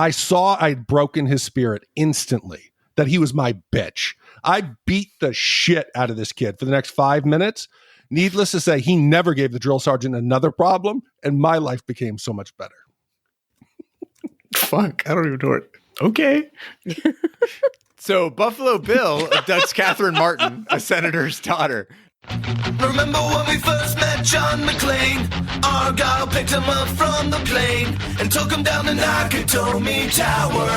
I saw I'd broken his spirit instantly, that he was my bitch. I beat the shit out of this kid for the next 5 minutes. Needless to say, he never gave the drill sergeant another problem, and my life became so much better. Fuck, I don't even know what. Okay. So Buffalo Bill abducts Catherine Martin, a senator's daughter. Remember when we first met John McClane? Argyle picked him up from the plane and took him down the Nakatomi Tower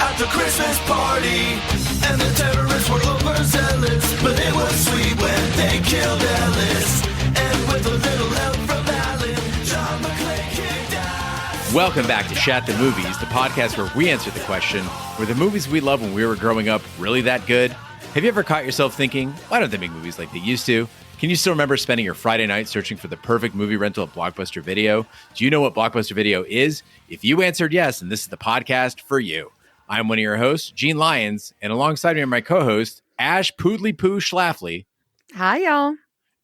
at the Christmas party. And the terrorists were overzealous, but it was sweet when they killed Ellis. And with a little help from Alan, John McClane kicked ass. Welcome back to Shat the Movies, the podcast where we answer the question, were the movies we loved when we were growing up really that good? Have you ever caught yourself thinking, why don't they make movies like they used to? Can you still remember spending your Friday night searching for the perfect movie rental at Blockbuster Video? Do you know what Blockbuster Video is? If you answered yes, then this is the podcast for you. I'm one of your hosts, Gene Lyons, and alongside me are my co-host, Ash Poodley Poo Schlafly. Hi, y'all.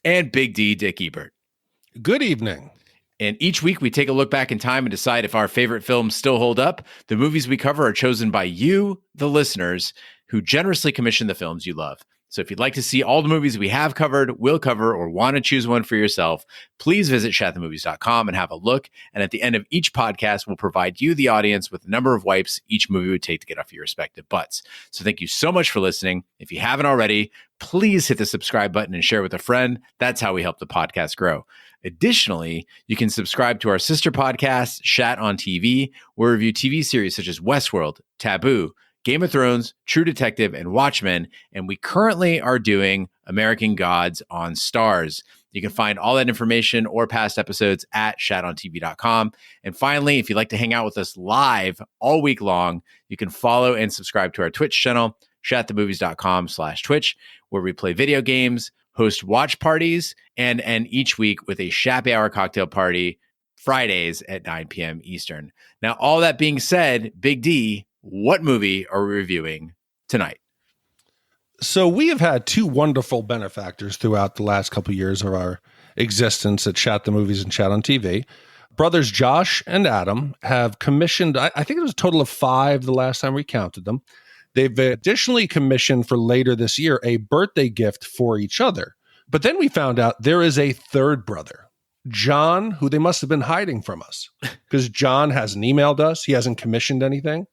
And Big D Dick Ebert. Good evening. And each week we take a look back in time and decide if our favorite films still hold up. The movies we cover are chosen by you, the listeners, who generously commission the films you love. So if you'd like to see all the movies we have covered, will cover, or want to choose one for yourself, please visit shatthemovies.com and have a look. And at the end of each podcast, we'll provide you, the audience, with the number of wipes each movie would take to get off your respective butts. So thank you so much for listening. If you haven't already, please hit the subscribe button and share with a friend. That's how we help the podcast grow. Additionally, you can subscribe to our sister podcast, Shat on TV, where we review TV series such as Westworld, Taboo, Game of Thrones, True Detective, and Watchmen, and we currently are doing American Gods on Stars. You can find all that information or past episodes at shatontv.com. And finally, if you'd like to hang out with us live all week long, you can follow and subscribe to our Twitch channel, shatthemovies.com/Twitch, where we play video games, host watch parties, and end each week with a Shappy Hour cocktail party Fridays at 9 p.m. Eastern. Now, all that being said, Big D, what movie are we reviewing tonight? So we have had two wonderful benefactors throughout the last couple of years of our existence at Shat the Movies and Shat on TV. Brothers Josh and Adam have commissioned, I think it was a total of 5 the last time we counted them. They've additionally commissioned for later this year a birthday gift for each other. But then we found out there is a third brother, John, who they must have been hiding from us because John hasn't emailed us. He hasn't commissioned anything.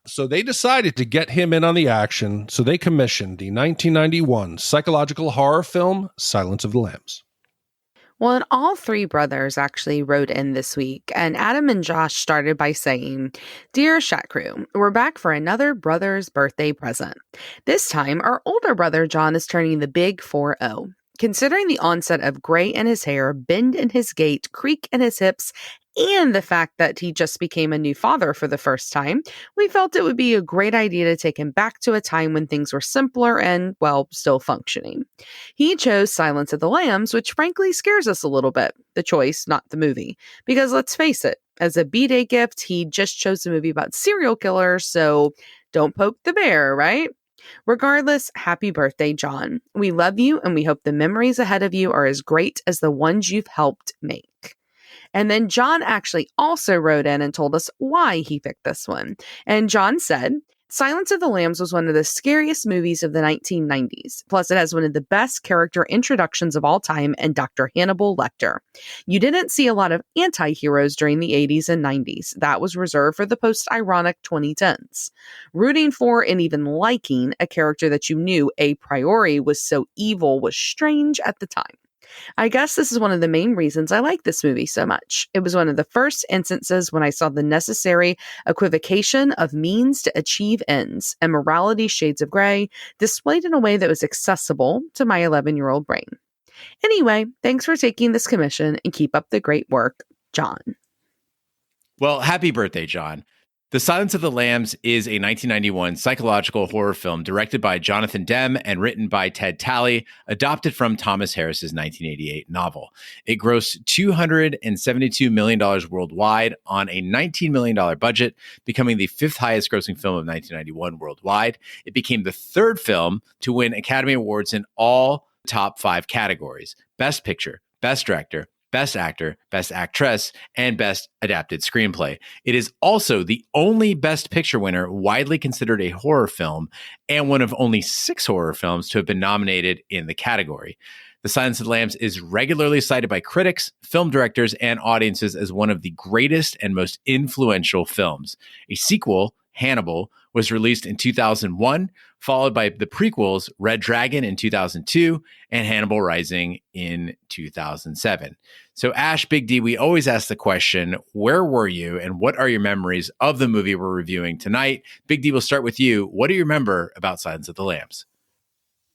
So they decided to get him in on the action. So they commissioned the 1991 psychological horror film, Silence of the Lambs. Well, and all 3 brothers actually wrote in this week, and Adam and Josh started by saying, "Dear Shat Crew, we're back for another brother's birthday present. This time, our older brother John is turning the big 4-0. Considering the onset of gray in his hair, bend in his gait, creak in his hips, and the fact that he just became a new father for the first time, we felt it would be a great idea to take him back to a time when things were simpler and, well, still functioning. He chose Silence of the Lambs, which frankly scares us a little bit. The choice, not the movie. Because let's face it, as a B-Day gift, he just chose a movie about serial killers, so don't poke the bear, right? Regardless, happy birthday, John. We love you, and we hope the memories ahead of you are as great as the ones you've helped make." And then John actually also wrote in and told us why he picked this one. And John said, "Silence of the Lambs was one of the scariest movies of the 1990s. Plus, it has one of the best character introductions of all time in Dr. Hannibal Lecter. You didn't see a lot of anti-heroes during the 80s and 90s. That was reserved for the post-ironic 2010s. Rooting for and even liking a character that you knew a priori was so evil was strange at the time. I guess this is one of the main reasons I like this movie so much. It was one of the first instances when I saw the necessary equivocation of means to achieve ends and morality shades of gray displayed in a way that was accessible to my 11-year-old brain. Anyway, thanks for taking this commission and keep up the great work, John." Well, happy birthday, John. The Silence of the Lambs is a 1991 psychological horror film directed by Jonathan Demme and written by Ted Talley, adopted from Thomas Harris's 1988 novel. It grossed $272 million worldwide on a $19 million budget, becoming the 5th highest grossing film of 1991 worldwide. It became the 3rd film to win Academy Awards in all top 5 categories: Best Picture, Best Director, Best Actor, Best Actress, and Best Adapted Screenplay. It is also the only Best Picture winner widely considered a horror film and one of only 6 horror films to have been nominated in the category. The Silence of the Lambs is regularly cited by critics, film directors, and audiences as one of the greatest and most influential films. A sequel, Hannibal, was released in 2001, followed by the prequels Red Dragon in 2002 and Hannibal Rising in 2007. So Ash, Big D, we always ask the question, where were you and what are your memories of the movie we're reviewing tonight? Big D, we'll start with you. What do you remember about Silence of the Lambs?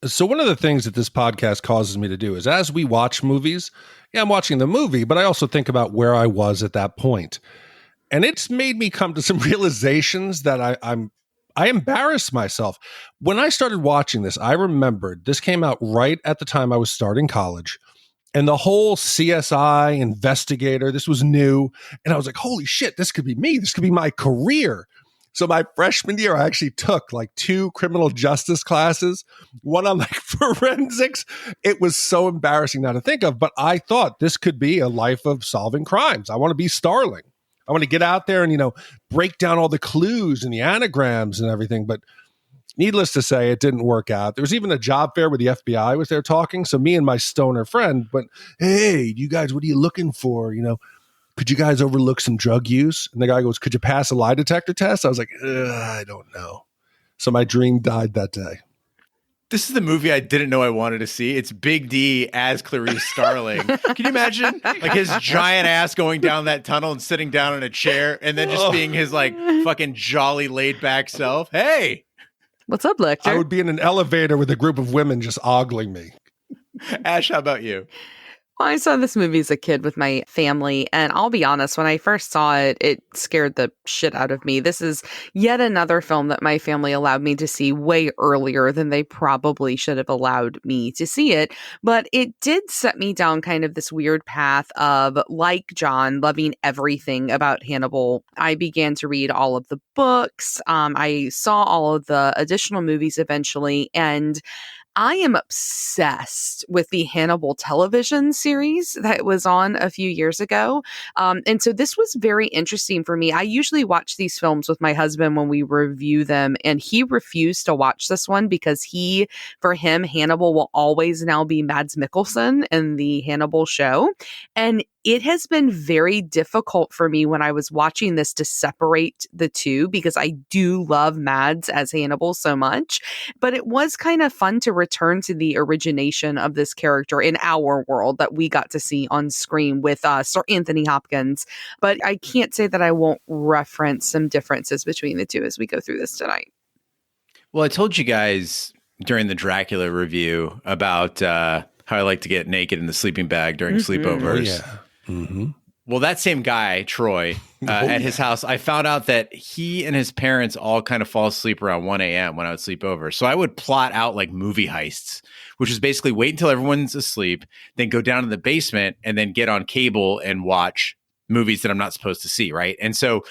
So one of the things that this podcast causes me to do is as we watch movies, I'm watching the movie, but I also think about where I was at that point. And it's made me come to some realizations that I embarrassed myself. When I started watching this, I remembered this came out right at the time I was starting college. And the whole CSI investigator, this was new. And I was like, holy shit, this could be me. This could be my career. So my freshman year, I actually took like 2 criminal justice classes, one on like forensics. It was so embarrassing now to think of, but I thought this could be a life of solving crimes. I want to be Starling. I want to get out there and, break down all the clues and the anagrams and everything. But needless to say, it didn't work out. There was even a job fair where the FBI was there talking. So me and my stoner friend went, hey, you guys, what are you looking for? Could you guys overlook some drug use? And the guy goes, could you pass a lie detector test? I was like, I don't know. So my dream died that day. This is the movie I didn't know I wanted to see. It's Big D as Clarice Starling. Can you imagine like his giant ass going down that tunnel and sitting down in a chair and then just being his like fucking jolly laid back self? Hey, what's up, Lecter? I would be in an elevator with a group of women just ogling me. Ash, how about you? Well, I saw this movie as a kid with my family, and I'll be honest, when I first saw it, it scared the shit out of me. This is yet another film that my family allowed me to see way earlier than they probably should have allowed me to see it, but it did set me down kind of this weird path of, like John, loving everything about Hannibal. I began to read all of the books. I saw all of the additional movies eventually, and I am obsessed with the Hannibal television series that was on a few years ago. And so this was very interesting for me. I usually watch these films with my husband when we review them, and he refused to watch this one because for him, Hannibal will always now be Mads Mikkelsen in the Hannibal show. And it has been very difficult for me when I was watching this to separate the two because I do love Mads as Hannibal so much. But it was kind of fun to return to the origination of this character in our world that we got to see on screen with Sir Anthony Hopkins. But I can't say that I won't reference some differences between the two as we go through this tonight. Well, I told you guys during the Dracula review about how I like to get naked in the sleeping bag during sleepovers. Oh, yeah. Mm-hmm. Well, that same guy, Troy, at his house, I found out that he and his parents all kind of fall asleep around 1 a.m. when I would sleep over. So I would plot out like movie heists, which is basically wait until everyone's asleep, then go down to the basement and then get on cable and watch movies that I'm not supposed to see, right? And so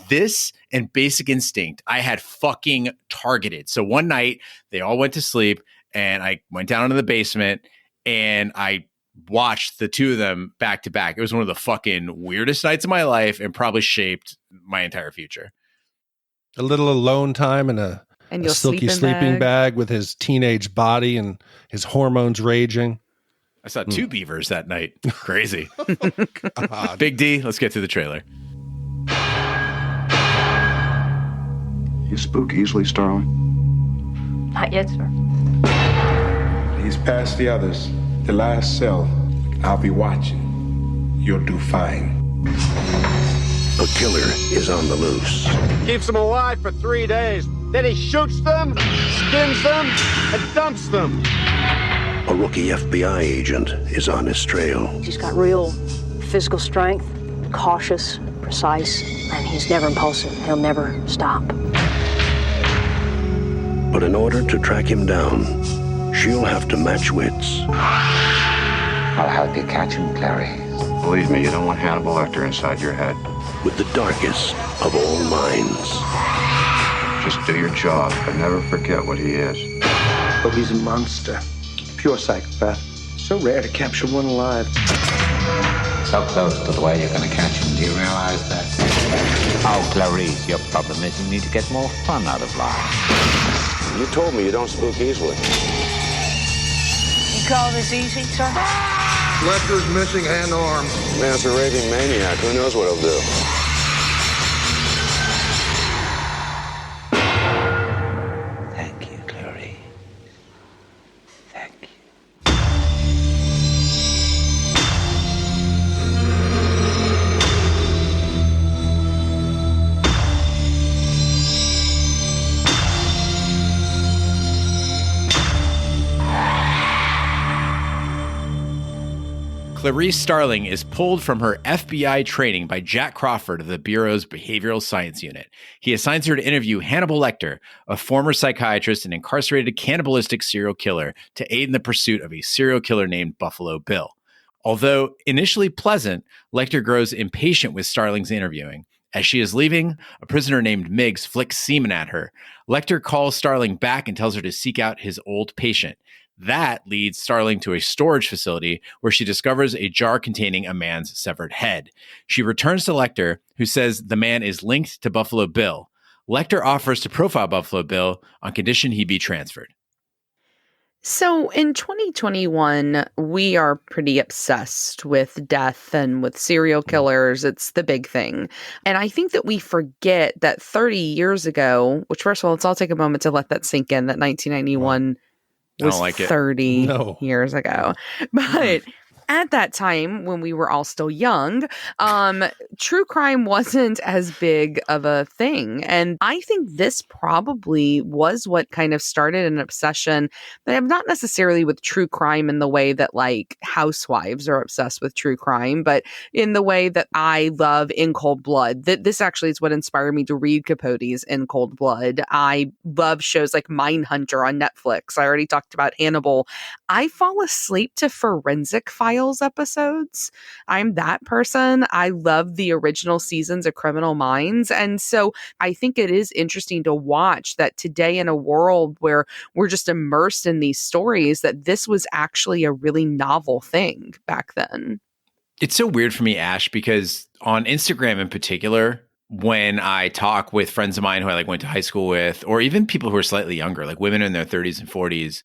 this and Basic Instinct, I had fucking targeted. So one night, they all went to sleep and I went down into the basement and I watched the two of them back to back. It was one of the fucking weirdest nights of my life and probably shaped my entire future. A little alone time in a silky sleeping bag with his teenage body and his hormones raging. I saw 2 beavers that night. Crazy. God. Big D, let's get to the trailer. You spook easily, Starling? Not yet, sir. He's past the others. The last cell. I'll be watching. You'll do fine. A killer is on the loose. Keeps them alive for 3 days. Then he shoots them, skins them, and dumps them. A rookie FBI agent is on his trail. He's got real physical strength, cautious, precise, and he's never impulsive. He'll never stop. But in order to track him down, she'll have to match wits. I'll help you catch him, Clary. Believe me, you don't want Hannibal Lecter inside your head. With the darkest of all minds. Just do your job, but never forget what he is. Oh, he's a monster. Pure psychopath. So rare to capture one alive. so close to the way you're going to catch him. Do you realize that? Oh, Clarice, your problem is you need to get more fun out of life. You told me you don't spook easily. You call this easy, sir? Lecter's missing hand arm. Man's a raving maniac. Who knows what he'll do? Thank you, Clarice. Thank you. Clarice Starling is pulled from her FBI training by Jack Crawford of the Bureau's Behavioral Science Unit. He assigns her to interview Hannibal Lecter, a former psychiatrist and incarcerated cannibalistic serial killer, to aid in the pursuit of a serial killer named Buffalo Bill. Although initially pleasant, Lecter grows impatient with Starling's interviewing. As she is leaving, a prisoner named Miggs flicks semen at her. Lecter calls Starling back and tells her to seek out his old patient. That leads Starling to a storage facility where she discovers a jar containing a man's severed head. She returns to Lecter, who says the man is linked to Buffalo Bill. Lecter offers to profile Buffalo Bill on condition he be transferred. So in 2021, we are pretty obsessed with death and with serial killers. It's the big thing. And I think that we forget that 30 years ago, which first of all, let's all take a moment to let that sink in, that 1991 was 30 years ago. But at that time, when we were all still young, true crime wasn't as big of a thing. And I think this probably was what kind of started an obsession, but not necessarily with true crime in the way that like housewives are obsessed with true crime, but in the way that I love In Cold Blood. This actually is what inspired me to read Capote's In Cold Blood. I love shows like Mindhunter on Netflix. I already talked about Hannibal. I fall asleep to Forensic Files episodes. I'm that person. I love the original seasons of Criminal Minds. And so I think it is interesting to watch that today, in a world where we're just immersed in these stories, that this was actually a really novel thing back then. It's so weird for me, Ash, because on Instagram in particular, when I talk with friends of mine who I like went to high school with, or even people who are slightly younger, like women in their 30s and 40s,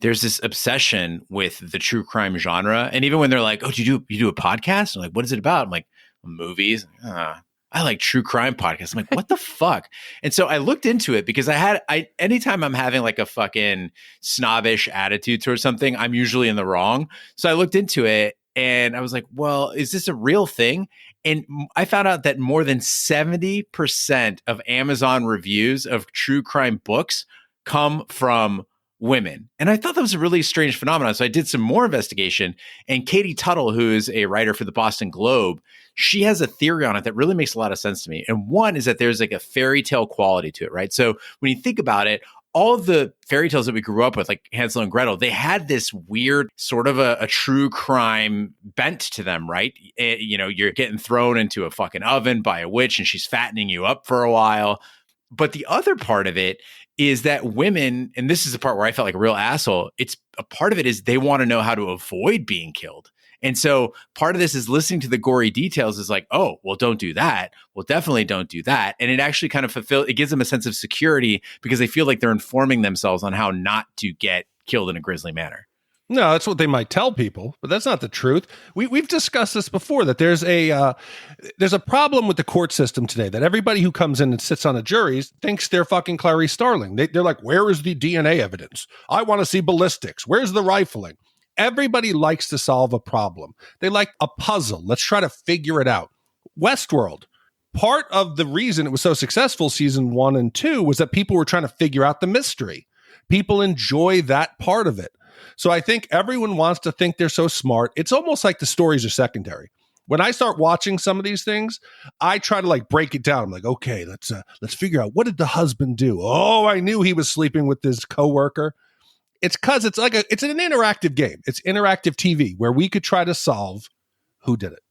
there's this obsession with the true crime genre. And even when they're like, oh, you do a podcast? I'm like, what is it about? I'm like, movies. I like true crime podcasts. I'm like, what the fuck? And so I looked into it because anytime I'm having like a fucking snobbish attitude towards something, I'm usually in the wrong. So I looked into it and I was like, well, is this a real thing? And I found out that more than 70% of Amazon reviews of true crime books come from women. And I thought that was a really strange phenomenon. So I did some more investigation, and Katie Tuttle, who is a writer for the Boston Globe, she has a theory on it that really makes a lot of sense to me. And one is that there's like a fairy tale quality to it, right? So when you think about it, all of the fairy tales that we grew up with, like Hansel and Gretel, they had this weird sort of a true crime bent to them, right? You're getting thrown into a fucking oven by a witch and she's fattening you up for a while. But the other part of it is that women, and this is the part where I felt like a real asshole, it's a part of it is they want to know how to avoid being killed. And so part of this is listening to the gory details is like, oh, well, don't do that. Well, definitely don't do that. And it actually kind of it gives them a sense of security because they feel like they're informing themselves on how not to get killed in a grisly manner. No, that's what they might tell people, but that's not the truth. We've discussed this before, that there's a problem with the court system today, that everybody who comes in and sits on a jury thinks they're fucking Clarice Starling. They're like, where is the DNA evidence? I want to see ballistics. Where's the rifling? Everybody likes to solve a problem. They like a puzzle. Let's try to figure it out. Westworld, part of the reason it was so successful, season 1 and 2, was that people were trying to figure out the mystery. People enjoy that part of it. So I think everyone wants to think they're so smart. It's almost like the stories are secondary. When I start watching some of these things, I try to like break it down. I'm like, okay, let's figure out, what did the husband do? Oh, I knew he was sleeping with his coworker. It's because it's an interactive game. It's interactive TV where we could try to solve who did it.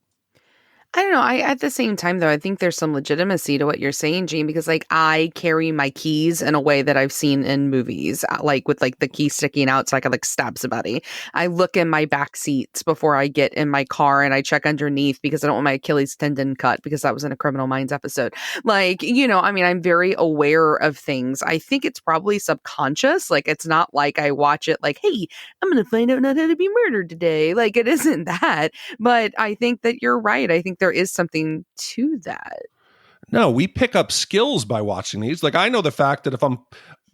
I don't know. At the same time, though, I think there's some legitimacy to what you're saying, Gene, because like I carry my keys in a way that I've seen in movies, like with like the key sticking out so I could like stab somebody. I look in my back seats before I get in my car and I check underneath because I don't want my Achilles tendon cut because that was in a Criminal Minds episode. Like, I mean, I'm very aware of things. I think it's probably subconscious. Like, it's not like I watch it like, hey, I'm going to find out not how to be murdered today. Like, it isn't that. But I think that you're right. I think there is something to that. No, we pick up skills by watching these. Like, I know the fact that if I'm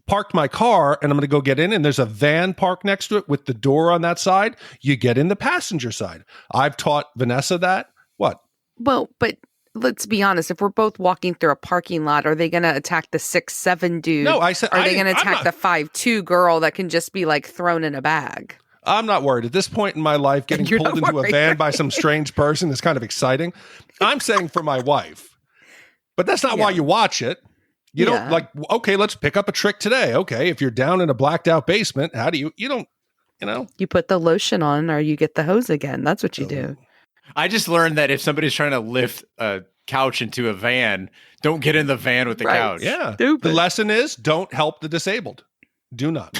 parked my car and I'm going to go get in and there's a van parked next to it with the door on that side, you get in the passenger side. I've taught Vanessa that. What? Well, but let's be honest. If we're both walking through a parking lot, are they going to attack the 6'7" dude? No, I said, are they going to attack the 5'2" girl that can just be like thrown in a bag? I'm not worried. At this point in my life, getting pulled into a van by some strange person is kind of exciting. I'm saying for my wife. But that's not why you watch it. You don't like, okay, let's pick up a trick today. Okay, if you're down in a blacked out basement, how do you don't, You put the lotion on or you get the hose again. That's what you do. I just learned that if somebody's trying to lift a couch into a van, don't get in the van with the couch. Yeah. Stupid. The lesson is don't help the disabled. Do not.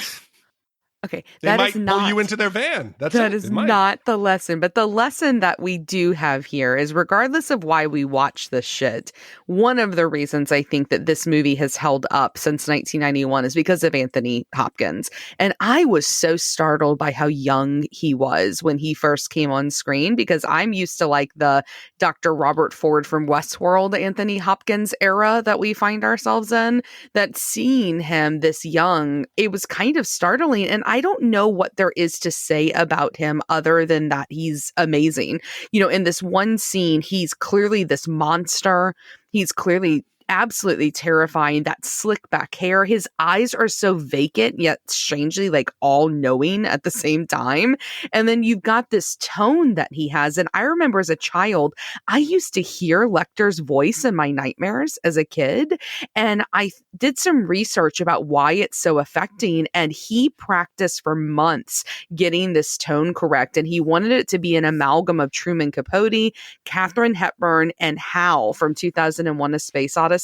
Okay, they might pull you into their van. That is not the lesson. But the lesson that we do have here is regardless of why we watch this shit, one of the reasons I think that this movie has held up since 1991 is because of Anthony Hopkins. And I was so startled by how young he was when he first came on screen, because I'm used to like the Dr. Robert Ford from Westworld Anthony Hopkins era that we find ourselves in. That seeing him this young, it was kind of startling. And I don't know what there is to say about him other than that he's amazing. In this one scene, he's clearly this monster. He's clearly absolutely terrifying. That slick back hair. His eyes are so vacant, yet strangely like all knowing at the same time. And then you've got this tone that he has. And I remember as a child, I used to hear Lecter's voice in my nightmares as a kid. And I did some research about why it's so affecting. And he practiced for months getting this tone correct. And he wanted it to be an amalgam of Truman Capote, Katharine Hepburn, and Hal from 2001: A Space Odyssey.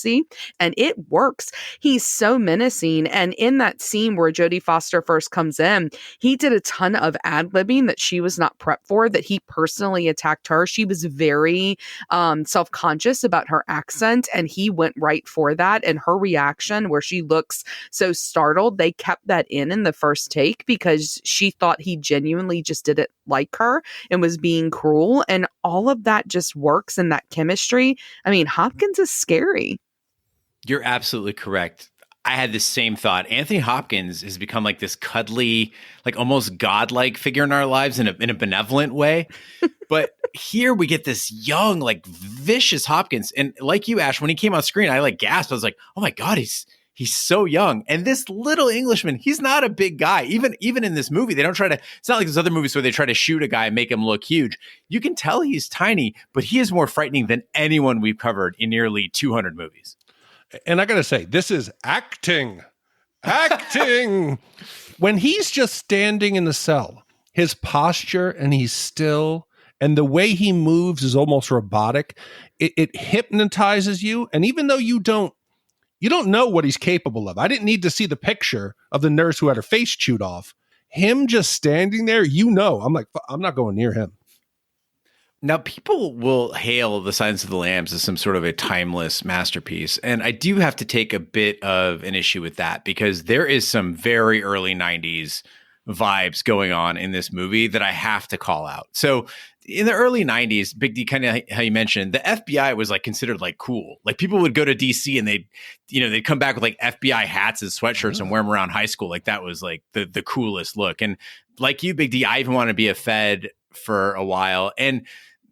And it works. He's so menacing. And in that scene where Jodie Foster first comes in, he did a ton of ad-libbing that she was not prepped for, that he personally attacked her. She was very self-conscious about her accent, and he went right for that. And her reaction where she looks so startled, they kept that in the first take because she thought he genuinely just didn't like her and was being cruel. And all of that just works in that chemistry. I mean, Hopkins is scary. You're absolutely correct. I had the same thought. Anthony Hopkins has become like this cuddly, like almost godlike figure in our lives in a benevolent way. But here we get this young, like vicious Hopkins. And like you, Ash, when he came on screen, I like gasped. I was like, oh my God, he's so young. And this little Englishman, he's not a big guy. Even in this movie, they don't try to, it's not like those other movies where they try to shoot a guy and make him look huge. You can tell he's tiny, but he is more frightening than anyone we've covered in nearly 200 movies. And I got to say, this is acting. When he's just standing in the cell, his posture and he's still, and the way he moves is almost robotic. It hypnotizes you. And even though you don't know what he's capable of. I didn't need to see the picture of the nurse who had her face chewed off. Him just standing there, I'm like, I'm not going near him. Now, people will hail The Silence of the Lambs as some sort of a timeless masterpiece. And I do have to take a bit of an issue with that because there is some very early 90s vibes going on in this movie that I have to call out. So in the early 90s, Big D, kind of how you mentioned, the FBI was like considered like cool. Like people would go to DC and they'd come back with like FBI hats and sweatshirts and wear them around high school. Like that was like the coolest look. And like you, Big D, I even want to be a Fed for a while. And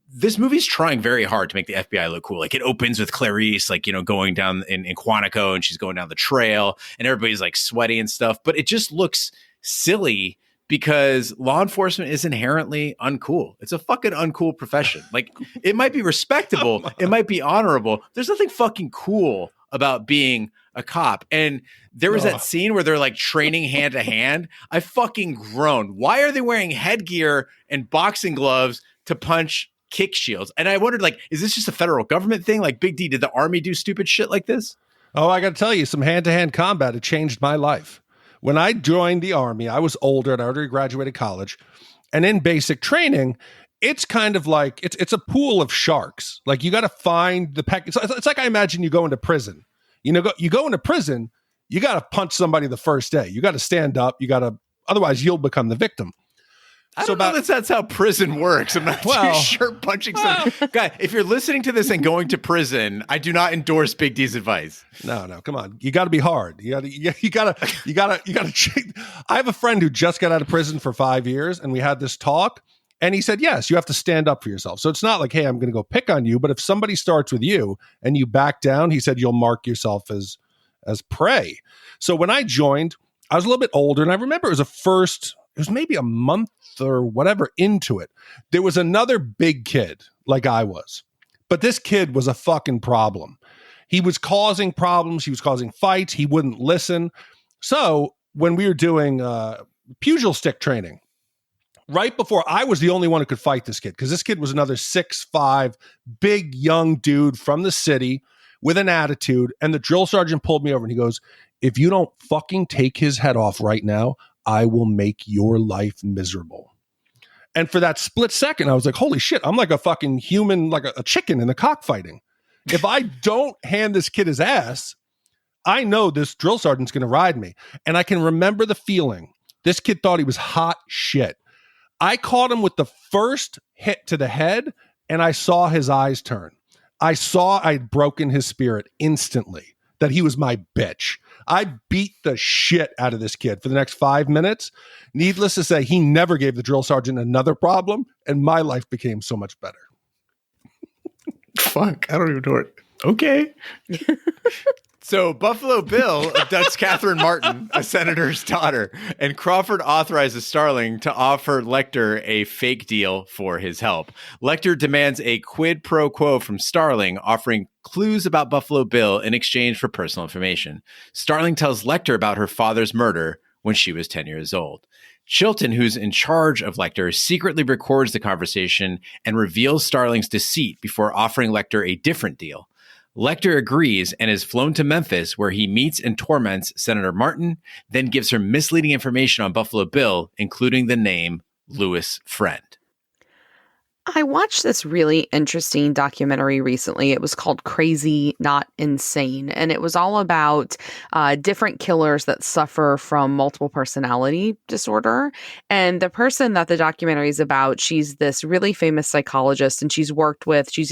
this movie's trying very hard to make the FBI look cool. Like it opens with Clarice, like, going down in Quantico and she's going down the trail and everybody's like sweaty and stuff. But it just looks silly because law enforcement is inherently uncool. It's a fucking uncool profession. Like it might be respectable. It might be honorable. There's nothing fucking cool about being a cop. And there was that scene where they're like training hand to hand. I fucking groaned. Why are they wearing headgear and boxing gloves to punch kick shields. And I wondered, like, is this just a federal government thing? Like, Big D, did the Army do stupid shit like this? Oh, I got to tell you, some hand-to-hand combat, it changed my life. When I joined the Army, I was older and I already graduated college. And in basic training, it's kind of like, it's a pool of sharks. Like, you got to find the pack. It's like I imagine you go into prison. You go into prison, you got to punch somebody the first day. You got to stand up. Otherwise you'll become the victim. I don't know that that's how prison works. I'm not too sure punching some guy. If you're listening to this and going to prison, I do not endorse Big D's advice. No, come on. You got to be hard. You got to. I have a friend who just got out of prison for 5 years, and we had this talk, and he said, yes, you have to stand up for yourself. So it's not like, hey, I'm going to go pick on you, but if somebody starts with you and you back down, he said, you'll mark yourself as prey. So when I joined, I was a little bit older, and I remember it was maybe a month or whatever into it. There was another big kid like I was, but this kid was a fucking problem. He was causing problems. He was causing fights. He wouldn't listen. So when we were doing pugil stick training, right before, I was the only one who could fight this kid, because this kid was another 6'5", big young dude from the city with an attitude. And the drill sergeant pulled me over and he goes, if you don't fucking take his head off right now, I will make your life miserable. And for that split second, I was like, holy shit, I'm like a fucking human, like a chicken in the cockfighting. If I don't hand this kid his ass, I know this drill sergeant's going to ride me. And I can remember the feeling. This kid thought he was hot shit. I caught him with the first hit to the head, and I saw his eyes turn. I saw I'd broken his spirit instantly, that he was my bitch. I beat the shit out of this kid for the next 5 minutes. Needless to say, he never gave the drill sergeant another problem, and my life became so much better. Fuck, I don't even know what. Okay. So Buffalo Bill abducts Catherine Martin, a senator's daughter, and Crawford authorizes Starling to offer Lecter a fake deal for his help. Lecter demands a quid pro quo from Starling, offering clues about Buffalo Bill in exchange for personal information. Starling tells Lecter about her father's murder when she was 10 years old. Chilton, who's in charge of Lecter, secretly records the conversation and reveals Starling's deceit before offering Lecter a different deal. Lecter agrees and is flown to Memphis, where he meets and torments Senator Martin, then gives her misleading information on Buffalo Bill, including the name Louis Friend. I watched this really interesting documentary recently. It was called Crazy, Not Insane. And it was all about different killers that suffer from multiple personality disorder. And the person that the documentary is about, she's this really famous psychologist, and she's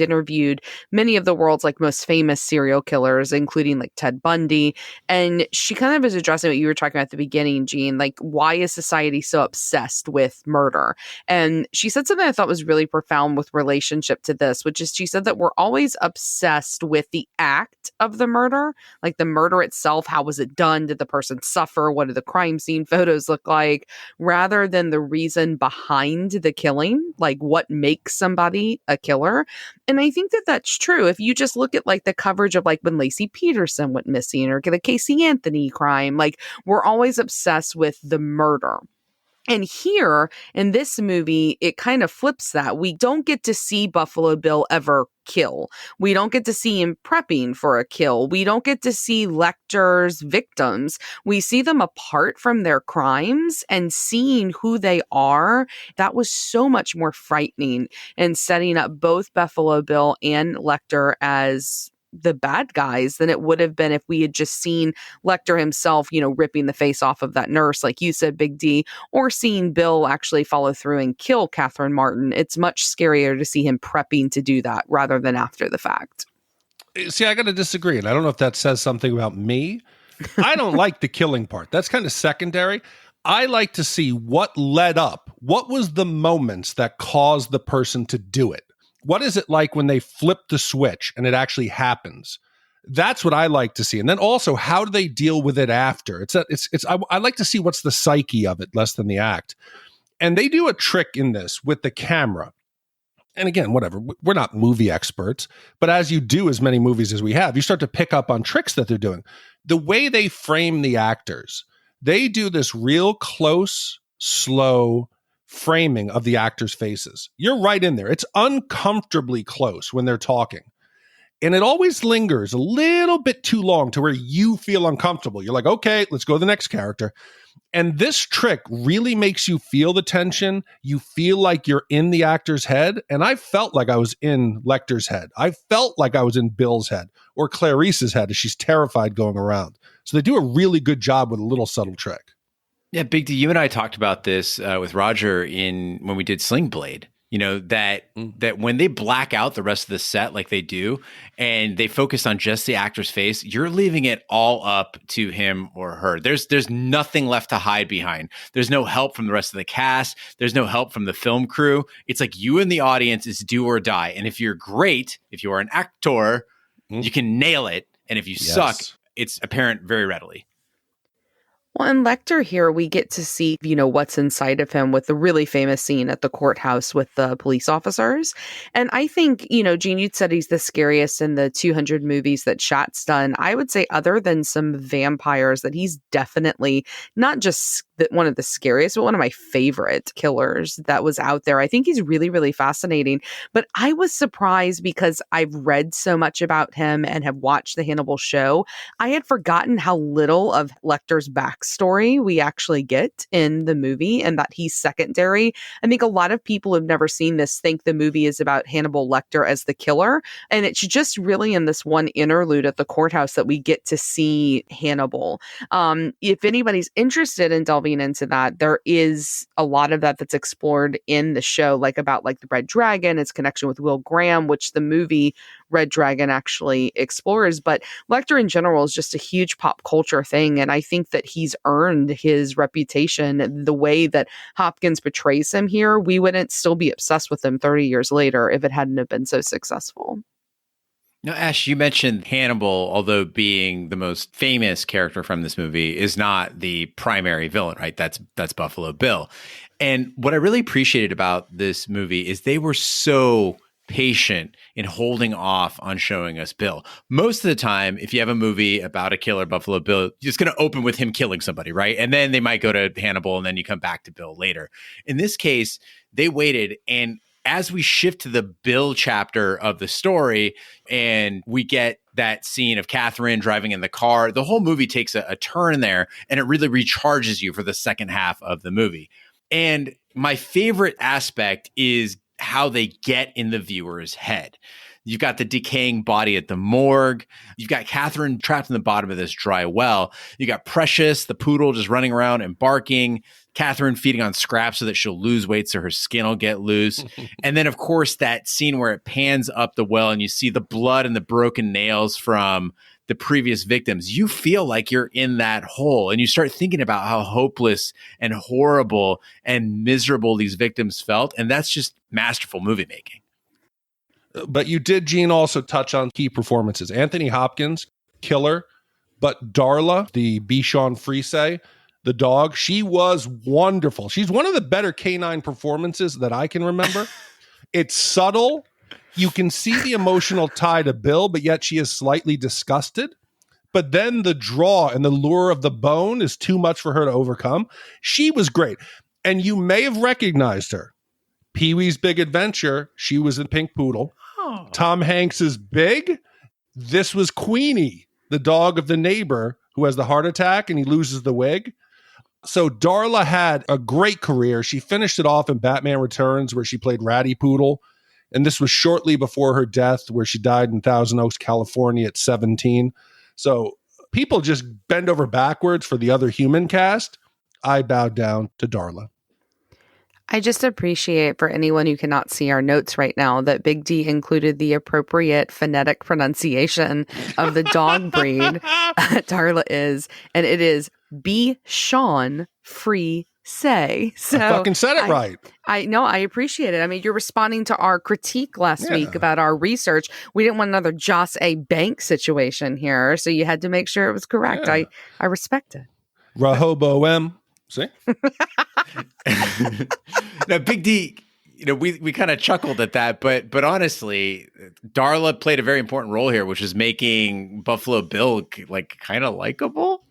interviewed many of the world's like most famous serial killers, including like Ted Bundy. And she kind of is addressing what you were talking about at the beginning, Gene, like, why is society so obsessed with murder? And she said something I thought was really profound with relationship to this, which is she said that we're always obsessed with the act of the murder, like the murder itself. How was it done? Did the person suffer? What do the crime scene photos look like? Rather than the reason behind the killing, like what makes somebody a killer. And I think that that's true. If you just look at like the coverage of like when Lacey Peterson went missing or the Casey Anthony crime, like we're always obsessed with the murder. And here in this movie, it kind of flips that. We don't get to see Buffalo Bill ever kill. We don't get to see him prepping for a kill. We don't get to see Lecter's victims. We see them apart from their crimes, and seeing who they are, that was so much more frightening and setting up both Buffalo Bill and Lecter as the bad guys than it would have been if we had just seen Lecter himself, ripping the face off of that nurse, like you said, Big D, or seeing Bill actually follow through and kill Catherine Martin. It's much scarier to see him prepping to do that rather than after the fact. See, I got to disagree. And I don't know if that says something about me. I don't like the killing part. That's kind of secondary. I like to see what led up. What was the moments that caused the person to do it? What is it like when they flip the switch and it actually happens? That's what I like to see. And then also, how do they deal with it after? I like to see what's the psyche of it, less than the act. And they do a trick in this with the camera. And again, whatever, we're not movie experts, but as you do as many movies as we have, you start to pick up on tricks that they're doing. The way they frame the actors, they do this real close, slow framing of the actors' faces. You're right in there. It's uncomfortably close when they're talking. And it always lingers a little bit too long to where you feel uncomfortable. You're like, okay, let's go to the next character. And this trick really makes you feel the tension. You feel like you're in the actor's head. And I felt like I was in Lecter's head. I felt like I was in Bill's head or Clarice's head as she's terrified going around. So they do a really good job with a little subtle trick. Yeah, Big D, you and I talked about this with Roger when we did Sling Blade. You know, that when they black out the rest of the set like they do, and they focus on just the actor's face, you're leaving it all up to him or her. There's nothing left to hide behind. There's no help from the rest of the cast. There's no help from the film crew. It's like you and the audience is do or die. And if you're great, if you are an actor, you can nail it. And if you suck, it's apparent very readily. Well, in Lecter here, we get to see, what's inside of him with the really famous scene at the courthouse with the police officers. And I think, Gene, you'd said he's the scariest in the 200 movies that Shat's done. I would say other than some vampires that he's definitely not just one of the scariest, but one of my favorite killers that was out there. I think he's really, really fascinating. But I was surprised because I've read so much about him and have watched the Hannibal show. I had forgotten how little of Lecter's backstory we actually get in the movie and that he's secondary. I think a lot of people who've never seen this think the movie is about Hannibal Lecter as the killer. And it's just really in this one interlude at the courthouse that we get to see Hannibal. If anybody's interested in delving into that, there is a lot of that's explored in the show, about the Red Dragon, its connection with Will Graham, which the movie Red Dragon actually explores. But Lecter in general is just a huge pop culture thing. And I think that he's earned his reputation the way that Hopkins portrays him here. We wouldn't still be obsessed with him 30 years later if it hadn't have been so successful. Now, Ash, you mentioned Hannibal, although being the most famous character from this movie, is not the primary villain, right? That's Buffalo Bill. And what I really appreciated about this movie is they were so patient in holding off on showing us Bill. Most of the time, if you have a movie about a killer, Buffalo Bill, you're just going to open with him killing somebody, right? And then they might go to Hannibal and then you come back to Bill later. In this case, they waited, and as we shift to the Bill chapter of the story and we get that scene of Catherine driving in the car, the whole movie takes a turn there, and it really recharges you for the second half of the movie. And my favorite aspect is how they get in the viewer's head. You've got the decaying body at the morgue. You've got Catherine trapped in the bottom of this dry well. You got Precious, the poodle, just running around and barking. Catherine feeding on scraps so that she'll lose weight so her skin will get loose. And then, of course, that scene where it pans up the well and you see the blood and the broken nails from the previous victims. You feel like you're in that hole, and you start thinking about how hopeless and horrible and miserable these victims felt. And that's just masterful movie making. But you did, Gene, also touch on key performances. Anthony Hopkins, killer, but Darla, the Bichon Frise, the dog, she was wonderful. She's one of the better canine performances that I can remember. It's subtle. You can see the emotional tie to Bill, but yet she is slightly disgusted. But then the draw and the lure of the bone is too much for her to overcome. She was great. And you may have recognized her. Pee-wee's Big Adventure, she was in Pink Poodle. Oh. Tom Hanks's Big, this was Queenie, the dog of the neighbor who has the heart attack and he loses the wig. So Darla had a great career. She finished it off in Batman Returns, where she played Ratty Poodle. And this was shortly before her death, where she died in Thousand Oaks, California at 17. So people just bend over backwards for the other human cast. I bowed down to Darla. I just appreciate, for anyone who cannot see our notes right now, that Big D included the appropriate phonetic pronunciation of the dog breed Darla is, and it is Bichon Frise. So I fucking said it right. I know. I appreciate it. I mean, you're responding to our critique last week about our research. We didn't want another Joss A. Bank situation here, so you had to make sure it was correct. Yeah. I respect it. Rahobo-M. See? Now, Big D, we kind of chuckled at that, but honestly, Darla played a very important role here, which is making Buffalo Bill kind of likable.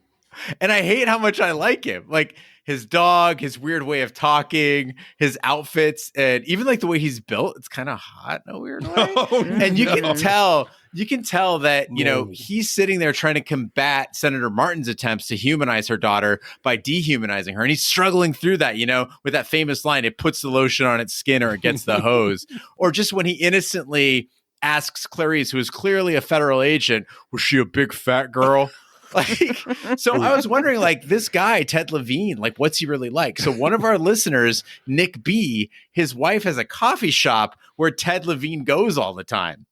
And I hate how much I like him. Like his dog, his weird way of talking, his outfits, and even like the way he's built, it's kind of hot in a weird way. And you can tell that, you know, he's sitting there trying to combat Senator Martin's attempts to humanize her daughter by dehumanizing her. And he's struggling through that, you know, with that famous line, it puts the lotion on its skin or it gets the hose. Or just when he innocently asks Clarice, who is clearly a federal agent, was she a big fat girl? Like, so I was wondering, like, this guy, Ted Levine, like, what's he really like? So one of our listeners, Nick B, his wife has a coffee shop where Ted Levine goes all the time.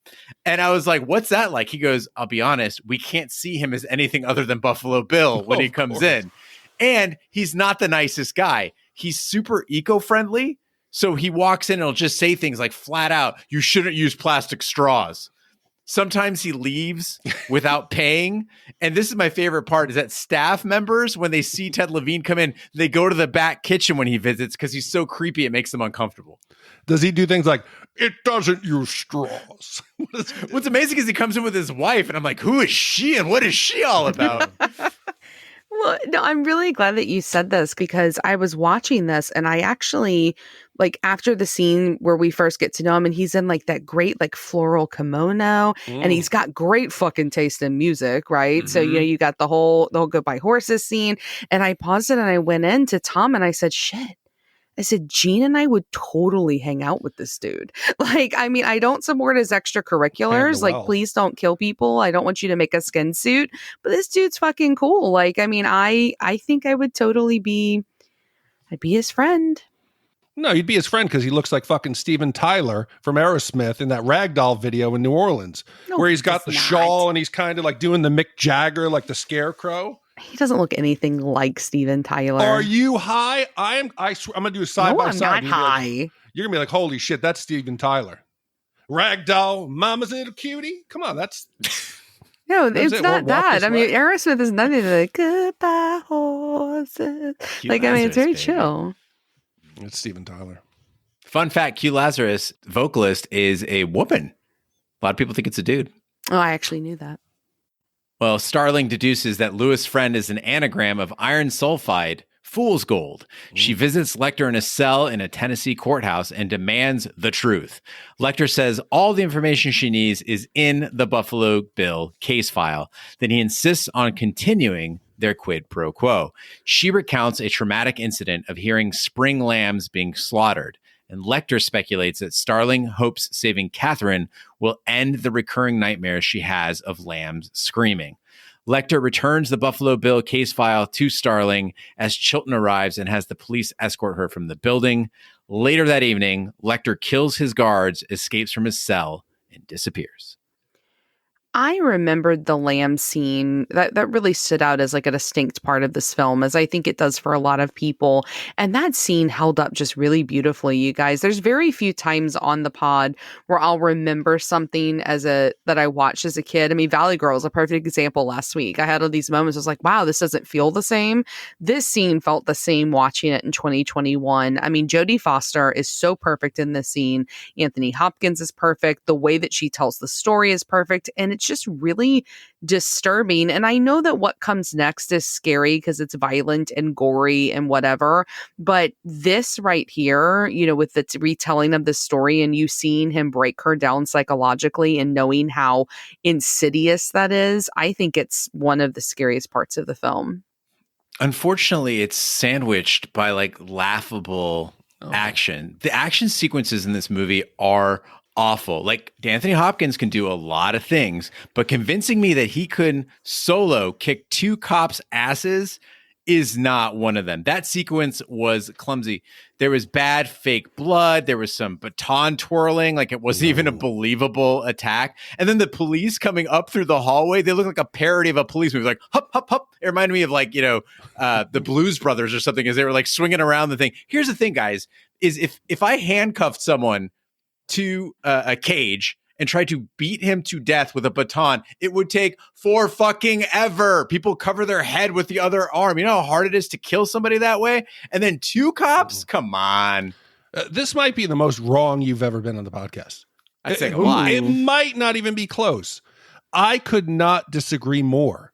And I was like, what's that like? He goes, I'll be honest, we can't see him as anything other than Buffalo Bill when he comes in. And he's not the nicest guy. He's super eco-friendly. So he walks in and he'll just say things like flat out, you shouldn't use plastic straws. Sometimes he leaves without paying. And this is my favorite part, is that staff members, when they see Ted Levine come in, they go to the back kitchen when he visits because he's so creepy, it makes them uncomfortable. Does he do things like, it doesn't use straws? What's amazing is he comes in with his wife, and I'm like, who is she and what is she all about? Well, no, I'm really glad that you said this because I was watching this and I actually, like, after the scene where we first get to know him and he's in like that great like floral kimono and he's got great fucking taste in music, right? So, you know, you got the whole goodbye horses scene, and I paused it and I went in to Tom and I said, shit. I said, Gene and I would totally hang out with this dude. Like, I mean, I don't support his extracurriculars. Like, please don't kill people. I don't want you to make a skin suit. But this dude's fucking cool. Like, I mean, I think I would totally I'd be his friend. No, you'd be his friend because he looks like fucking Steven Tyler from Aerosmith in that Ragdoll video in New Orleans, where he's got the shawl and he's kind of like doing the Mick Jagger, like the scarecrow. He doesn't look anything like Steven Tyler. Are you high? I swear, I'm gonna do a side by side. I'm not high. You're gonna be like, holy shit, that's Steven Tyler. Ragdoll, mama's little cutie. Come on, that's no, it's not that. I mean, Aerosmith is nothing like goodbye horses. Like, I mean, it's very chill. It's Steven Tyler. Fun fact: Q Lazarus, vocalist, is a woman. A lot of people think it's a dude. Oh, I actually knew that. Well, Starling deduces that Lewis' friend is an anagram of iron sulfide, fool's gold. She visits Lecter in a cell in a Tennessee courthouse and demands the truth. Lecter says all the information she needs is in the Buffalo Bill case file. Then he insists on continuing their quid pro quo. She recounts a traumatic incident of hearing spring lambs being slaughtered. And Lecter speculates that Starling hopes saving Catherine will end the recurring nightmares she has of lambs screaming. Lecter returns the Buffalo Bill case file to Starling as Chilton arrives and has the police escort her from the building. Later that evening, Lecter kills his guards, escapes from his cell, and disappears. I remembered the lamb scene that really stood out as like a distinct part of this film, as I think it does for a lot of people. And that scene held up just really beautifully, you guys. There's very few times on the pod where I'll remember something that I watched as a kid. I mean, Valley Girl is a perfect example last week. I had all these moments. I was like, wow, this doesn't feel the same. This scene felt the same watching it in 2021. I mean, Jodie Foster is so perfect in this scene. Anthony Hopkins is perfect. The way that she tells the story is perfect. And it's just really disturbing. And I know that what comes next is scary because it's violent and gory and whatever. But this right here, you know, with the retelling of the story and you seeing him break her down psychologically and knowing how insidious that is, I think it's one of the scariest parts of the film. Unfortunately, it's sandwiched by like laughable action. The action sequences in this movie are awful. Like, Anthony Hopkins can do a lot of things, but convincing me that he could solo kick two cops' asses is not one of them. That sequence was clumsy. There was bad fake blood. There was some baton twirling. Like, it wasn't even a believable attack. And then the police coming up through the hallway, they look like a parody of a police movie. Like, hup, hup, hup. It reminded me of like, you know, the Blues Brothers or something, as they were like swinging around the thing. Here's the thing, guys, is if I handcuffed someone to a cage and tried to beat him to death with a baton, it would take for fucking ever. People cover their head with the other arm. You know how hard it is to kill somebody that way? And then two cops? Come on. This might be the most wrong you've ever been on the podcast. I'd say a lot. It might not even be close. I could not disagree more.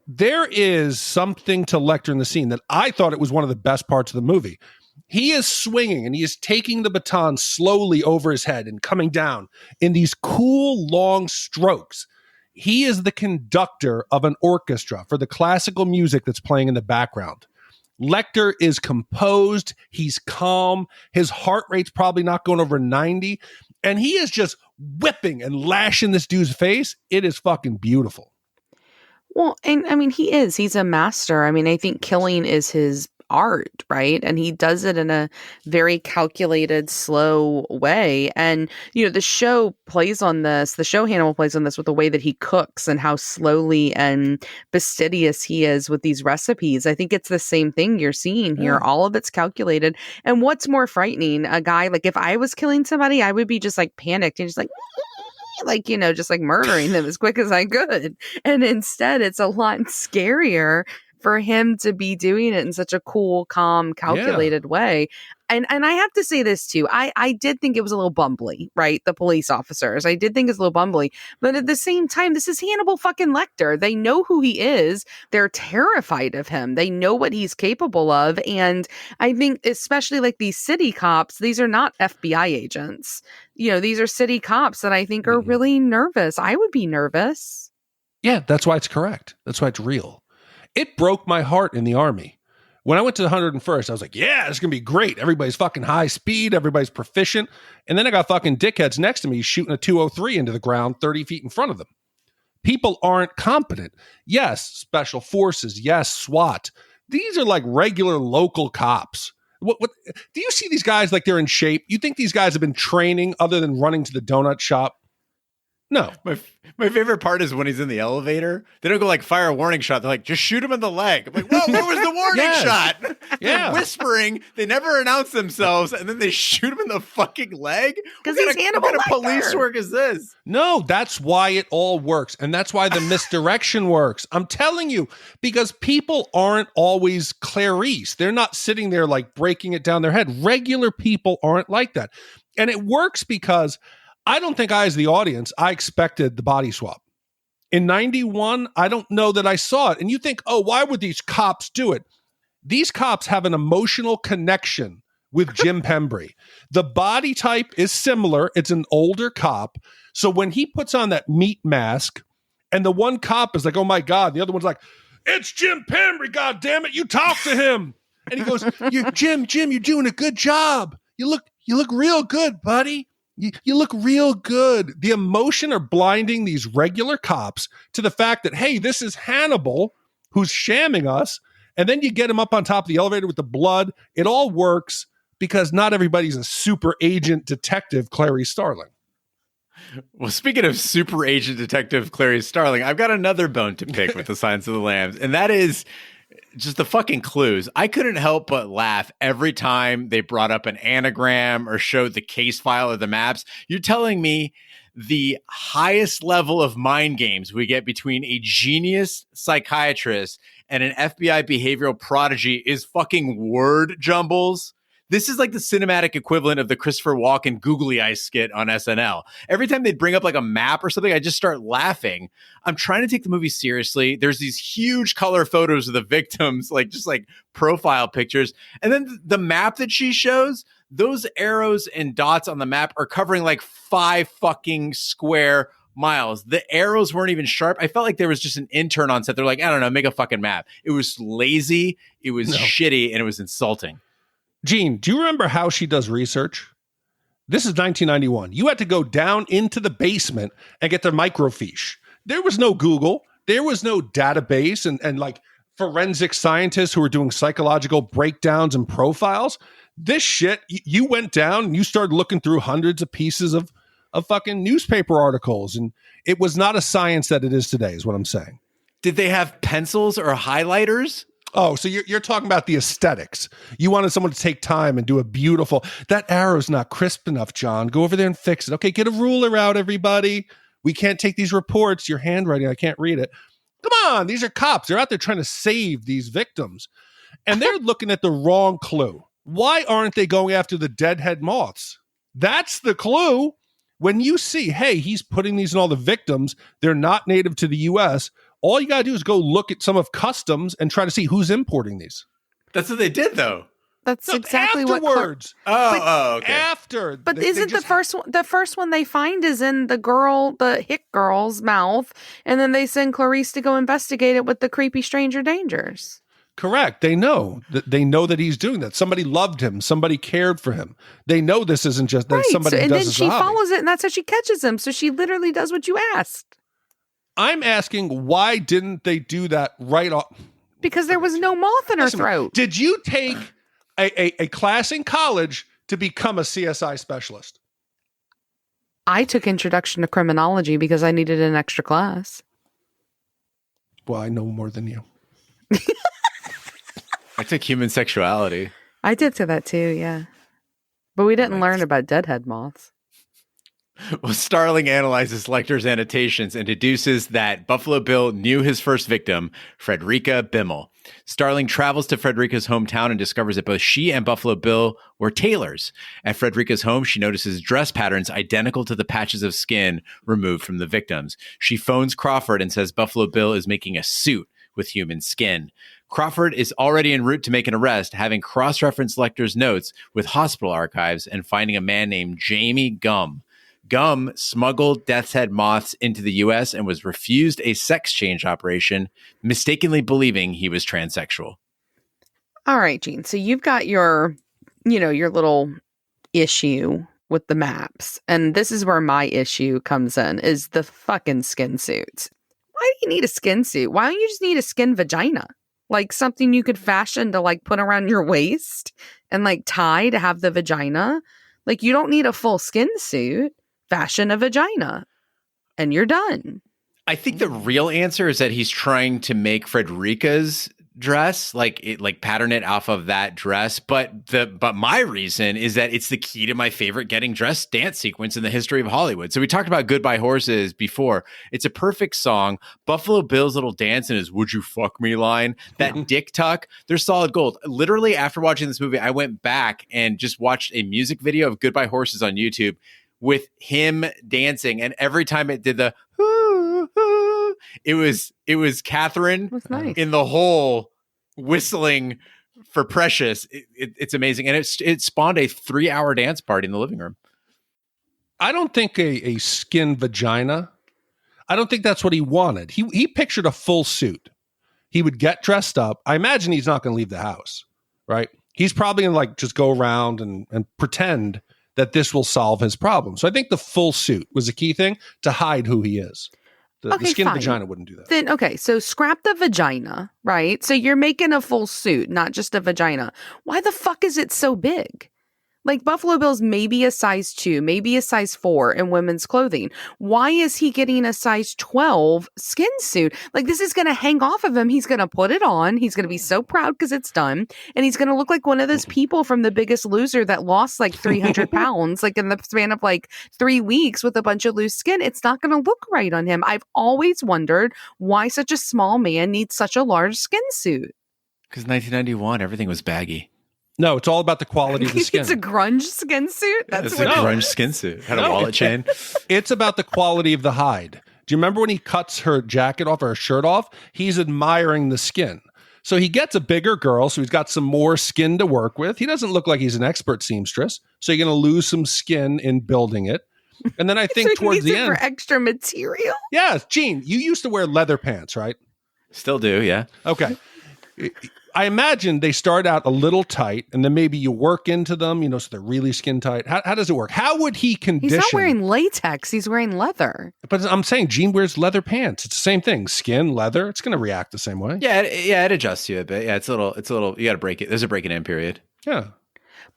There is something to Lecter in the scene that I thought it was one of the best parts of the movie. He is swinging and he is taking the baton slowly over his head and coming down in these cool, long strokes. He is the conductor of an orchestra for the classical music that's playing in the background. Lecter is composed. He's calm. His heart rate's probably not going over 90. And he is just whipping and lashing this dude's face. It is fucking beautiful. Well, and I mean, he's a master. I mean, I think killing is his art, right? And he does it in a very calculated, slow way. And, the show Hannibal plays on this with the way that he cooks and how slowly and fastidious he is with these recipes. I think it's the same thing you're seeing here. All of it's calculated. And what's more frightening, a guy, like if I was killing somebody, I would be just like panicked and just just like murdering them as quick as I could. And instead, it's a lot scarier for him to be doing it in such a cool, calm, calculated way. And I have to say this too. I did think it was a little bumbly, right? The police officers. I did think it's a little bumbly. But at the same time, this is Hannibal fucking Lecter. They know who he is. They're terrified of him. They know what he's capable of. And I think especially like these city cops, these are not FBI agents. These are city cops that I think are really nervous. I would be nervous. Yeah, that's why it's correct. That's why it's real. It broke my heart in the Army. When I went to the 101st, I was like, yeah, it's going to be great. Everybody's fucking high speed. Everybody's proficient. And then I got fucking dickheads next to me shooting a 203 into the ground 30 feet in front of them. People aren't competent. Yes, special forces. Yes, SWAT. These are like regular local cops. What do you see these guys like they're in shape? You think these guys have been training other than running to the donut shop? No. My favorite part is when he's in the elevator. They don't go like fire a warning shot. They're like, just shoot him in the leg. I'm like, whoa, where was the warning shot? They're whispering. They never announce themselves, and then they shoot him in the fucking leg. Because he's Hannibal Lecter. What kind of police work is this? No, that's why it all works. And that's why the misdirection works. I'm telling you, because people aren't always Clarice. They're not sitting there like breaking it down their head. Regular people aren't like that. And it works because I don't think I, as the audience, I expected the body swap. In 91, I don't know that I saw it. And you think, oh, why would these cops do it? These cops have an emotional connection with Jim Pembry. The body type is similar. It's an older cop. So when he puts on that meat mask and the one cop is like, oh my God, the other one's like, it's Jim Pembry, God damn it, you talk to him. And he goes, Jim, you're doing a good job. You look real good, buddy. You look real good. The emotion are blinding these regular cops to the fact that, hey, this is Hannibal who's shamming us. And then you get him up on top of the elevator with the blood. It all works because not everybody's a super agent detective Clarice Starling. Well, speaking of super agent detective Clarice Starling, I've got another bone to pick with the Silence of the Lambs. And that is just the fucking clues. I couldn't help but laugh every time they brought up an anagram or showed the case file or the maps. You're telling me the highest level of mind games we get between a genius psychiatrist and an FBI behavioral prodigy is fucking word jumbles? This is like the cinematic equivalent of the Christopher Walken googly eyes skit on SNL. Every time they'd bring up like a map or something, I just start laughing. I'm trying to take the movie seriously. There's these huge color photos of the victims, like just like profile pictures. And then the map that she shows, those arrows and dots on the map are covering like 5 fucking square miles. The arrows weren't even sharp. I felt like there was just an intern on set. They're like, I don't know, make a fucking map. It was lazy, it was shitty, and it was insulting. Gene, do you remember how she does research? This is 1991. You had to go down into the basement and get their microfiche. There was no Google. There was no database and like forensic scientists who were doing psychological breakdowns and profiles. This shit, you went down and you started looking through hundreds of pieces of fucking newspaper articles. And it was not a science that it is today, is what I'm saying. Did they have pencils or highlighters? Oh, so you're talking about the aesthetics. You wanted someone to take time and do a beautiful, that arrow's not crisp enough, John. Go over there and fix it. Okay, get a ruler out, everybody. We can't take these reports. Your handwriting, I can't read it. Come on, these are cops. They're out there trying to save these victims. And they're looking at the wrong clue. Why aren't they going after the deadhead moths? That's the clue. When you see, hey, he's putting these in all the victims. They're not native to the U.S. All you got to do is go look at some of customs and try to see who's importing these. That's what they did, though. That's exactly afterwards. Okay. After. But isn't the first one they find is in the hick girl's mouth, and then they send Clarice to go investigate it with the creepy stranger dangers. Correct. They know that he's doing that. Somebody loved him. Somebody cared for him. They know this isn't just that somebody and does then his she hobby. follows it, and that's how she catches him. So she literally does what you asked. I'm asking, why didn't they do that right off? Because there was no moth in her throat. Did you take a class in college to become a CSI specialist? I took Introduction to Criminology because I needed an extra class. Well, I know more than you. I took human sexuality. I did to that too, yeah. But we didn't learn about deadhead moths. Well, Starling analyzes Lecter's annotations and deduces that Buffalo Bill knew his first victim, Frederica Bimmel. Starling travels to Frederica's hometown and discovers that both she and Buffalo Bill were tailors. At Frederica's home, she notices dress patterns identical to the patches of skin removed from the victims. She phones Crawford and says Buffalo Bill is making a suit with human skin. Crawford is already en route to make an arrest, having cross-referenced Lecter's notes with hospital archives and finding a man named Jamie Gum. Gum smuggled death's head moths into the U.S. and was refused a sex change operation, mistakenly believing he was transsexual. All right, Gene. So you've got your little issue with the maps. And this is where my issue comes in, is the fucking skin suits. Why do you need a skin suit? Why don't you just need a skin vagina? Like something you could fashion to like put around your waist and like tie to have the vagina. Like you don't need a full skin suit. Fashion a vagina and you're done. I think the real answer is that he's trying to make Frederica's dress like pattern it off of that dress. But my reason is that it's the key to my favorite getting dressed dance sequence in the history of Hollywood. So we talked about Goodbye Horses before. It's a perfect song. Buffalo Bill's little dance and his "Would you fuck me" line, that dick tuck, they're solid gold. Literally after watching this movie, I went back and just watched a music video of Goodbye Horses on YouTube with him dancing, and every time it did the it was Catherine in the hole whistling for Precious. It's amazing, and it spawned a 3-hour dance party in the living room. I don't think a skin vagina. I don't think that's what he wanted. He pictured a full suit. He would get dressed up. I imagine he's not going to leave the house, right? He's probably going to like just go around and pretend that this will solve his problem. So I think the full suit was a key thing to hide who he is. The skin vagina wouldn't do that. Then, okay, so scrap the vagina, right? So you're making a full suit, not just a vagina. Why the fuck is it so big? Like Buffalo Bill's maybe a size 2, maybe a size 4 in women's clothing. Why is he getting a size 12 skin suit? Like this is going to hang off of him. He's going to put it on. He's going to be so proud because it's done. And he's going to look like one of those people from The Biggest Loser that lost like 300 pounds, like in the span of like 3 weeks with a bunch of loose skin. It's not going to look right on him. I've always wondered why such a small man needs such a large skin suit. Because 1991, everything was baggy. No, it's all about the quality of the skin. It's a grunge skin suit? That's a grunge skin suit. Had a wallet chain. It's about the quality of the hide. Do you remember when he cuts her jacket off or her shirt off? He's admiring the skin. So he gets a bigger girl, so he's got some more skin to work with. He doesn't look like he's an expert seamstress, so you're going to lose some skin in building it. And then I think so towards the end, for extra material. Yeah, Gene, you used to wear leather pants, right? Still do, yeah. Okay. I imagine they start out a little tight, and then maybe you work into them, so they're really skin tight. How does it work? How would he condition? He's not wearing latex. He's wearing leather. But I'm saying Gene wears leather pants. It's the same thing. Skin, leather. It's going to react the same way. Yeah, it adjusts you a bit. Yeah, it's a little. You got to break it. There's a break it in period. Yeah.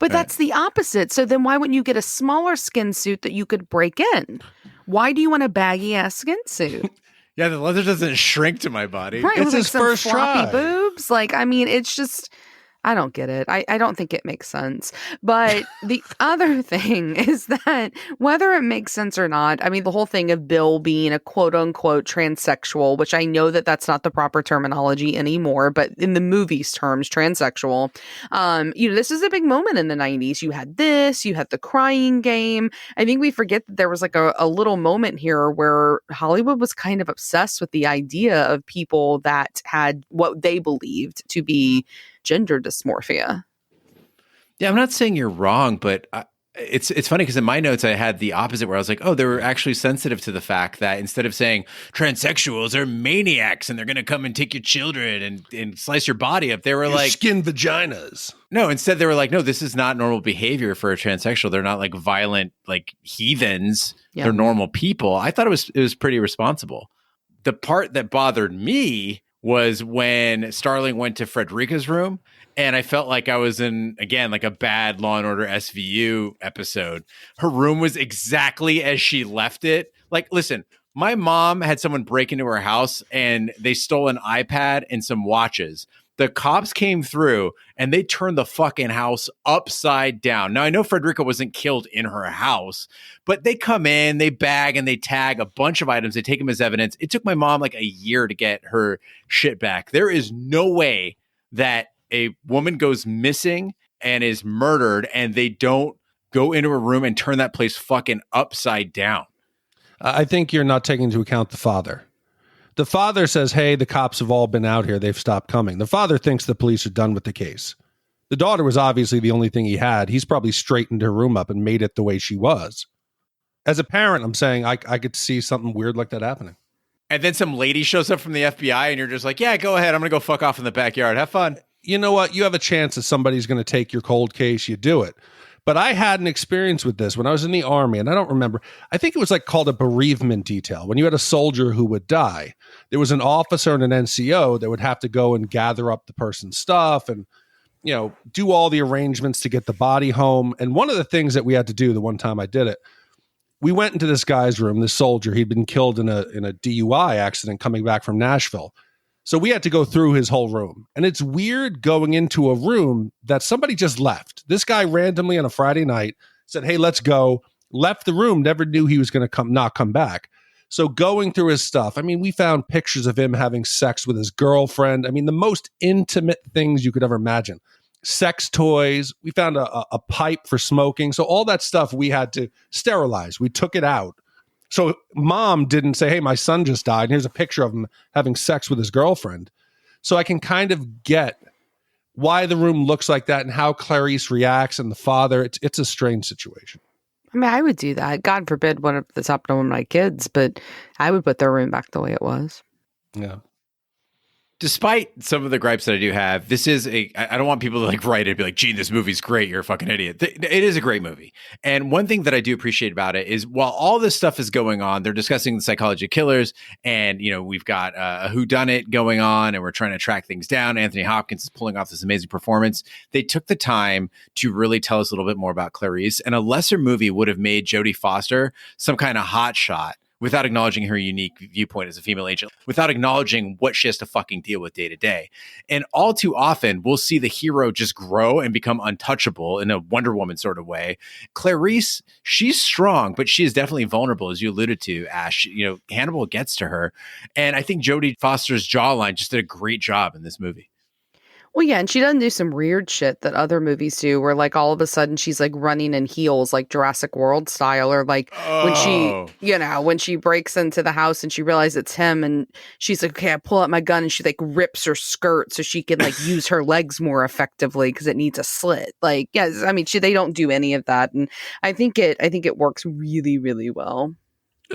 But that's the opposite. So then why wouldn't you get a smaller skin suit that you could break in? Why do you want a baggy ass skin suit? Yeah, the leather doesn't shrink to my body. Right, it's his some first floppy try. boobs. Like, I mean, it's just, I don't get it. I don't think it makes sense. But the other thing is that whether it makes sense or not, I mean, the whole thing of Bill being a quote unquote transsexual, which I know that that's not the proper terminology anymore, but in the movie's terms, transsexual, this is a big moment in the 90s. You had this, you had the Crying Game. I think we forget that there was like a little moment here where Hollywood was kind of obsessed with the idea of people that had what they believed to be gender dysmorphia. Yeah, I'm not saying you're wrong, but it's funny because in my notes I had the opposite where I was like, oh, they were actually sensitive to the fact that instead of saying transsexuals are maniacs and they're going to come and take your children and slice your body up, they were like skin vaginas. No, instead they were like, no, this is not normal behavior for a transsexual. They're not like violent, like heathens. Yep. They're normal people. I thought it was pretty responsible. The part that bothered me was when Starling went to Frederica's room, and I felt like I was in, again, like a bad Law & Order SVU episode. Her room was exactly as she left it. Like, listen, my mom had someone break into her house, and they stole an iPad and some watches. The cops came through, and they turned the fucking house upside down. Now, I know Frederica wasn't killed in her house, but they come in, they bag, and they tag a bunch of items. They take them as evidence. It took my mom like a year to get her shit back. There is no way that a woman goes missing and is murdered, and they don't go into a room and turn that place fucking upside down. I think you're not taking into account the father. The father says, hey, the cops have all been out here. They've stopped coming. The father thinks the police are done with the case. The daughter was obviously the only thing he had. He's probably straightened her room up and made it the way she was. As a parent, I'm saying I could see something weird like that happening. And then some lady shows up from the FBI and you're just like, yeah, go ahead. I'm going to go fuck off in the backyard. Have fun. You know what? You have a chance that somebody's going to take your cold case. You do it. But I had an experience with this when I was in the Army, and I don't remember. I think it was like called a bereavement detail. When you had a soldier who would die, there was an officer and an NCO that would have to go and gather up the person's stuff and, you know, do all the arrangements to get the body home. And one of the things that we had to do the one time I did it, we went into this guy's room, this soldier. He'd been killed in a DUI accident coming back from Nashville. So we had to go through his whole room. And it's weird going into a room that somebody just left. This guy randomly on a Friday night said, hey, let's go. Left the room, never knew he was going to not come back. So going through his stuff, I mean, we found pictures of him having sex with his girlfriend. I mean, the most intimate things you could ever imagine. Sex toys. We found a pipe for smoking. So all that stuff we had to sterilize. We took it out. So mom didn't say, hey, my son just died, and here's a picture of him having sex with his girlfriend. So I can kind of get why the room looks like that and how Clarice reacts and the father. It's a strange situation. I mean, I would do that. God forbid one of this happened to one of my kids, but I would put their room back the way it was. Yeah. Despite some of the gripes that I do have, this is I don't want people to like write it and be like, gee, this movie's great. You're a fucking idiot. It is a great movie. And one thing that I do appreciate about it is while all this stuff is going on, they're discussing the psychology of killers. And, you know, we've got a whodunit going on and we're trying to track things down. Anthony Hopkins is pulling off this amazing performance. They took the time to really tell us a little bit more about Clarice. And a lesser movie would have made Jodie Foster some kind of hot shot without acknowledging her unique viewpoint as a female agent, without acknowledging what she has to fucking deal with day to day. And all too often, we'll see the hero just grow and become untouchable in a Wonder Woman sort of way. Clarice, she's strong, but she is definitely vulnerable, as you alluded to, Ash. You know, Hannibal gets to her. And I think Jodie Foster's jawline just did a great job in this movie. Well, yeah, and she doesn't do some weird shit that other movies do where, like, all of a sudden she's, like, running in heels, like Jurassic World style, or, like, when she breaks into the house and she realizes it's him and she's like, okay, I pull out my gun and she, like, rips her skirt so she can, like, use her legs more effectively because it needs a slit. Like, yes, I mean, they don't do any of that. And I think it works really, really well.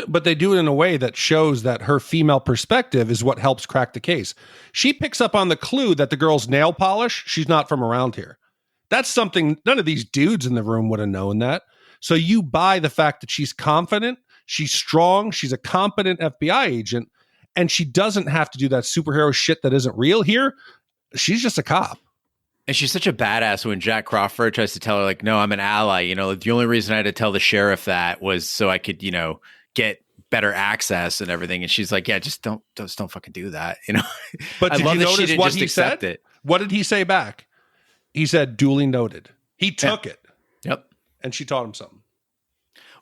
But they do it in a way that shows that her female perspective is what helps crack the case. She picks up on the clue that the girl's nail polish, she's not from around here. That's something none of these dudes in the room would have known that. So you buy the fact that she's confident, she's strong, she's a competent FBI agent, and she doesn't have to do that superhero shit that isn't real here. She's just a cop. And she's such a badass when Jack Crawford tries to tell her, like, no, I'm an ally. You know, the only reason I had to tell the sheriff that was so I could, you know, get better access and everything. And she's like, yeah, just don't fucking do that. You know, but did you notice what he said? What did he say back? He said, duly noted. He took it. Yep. And she taught him something.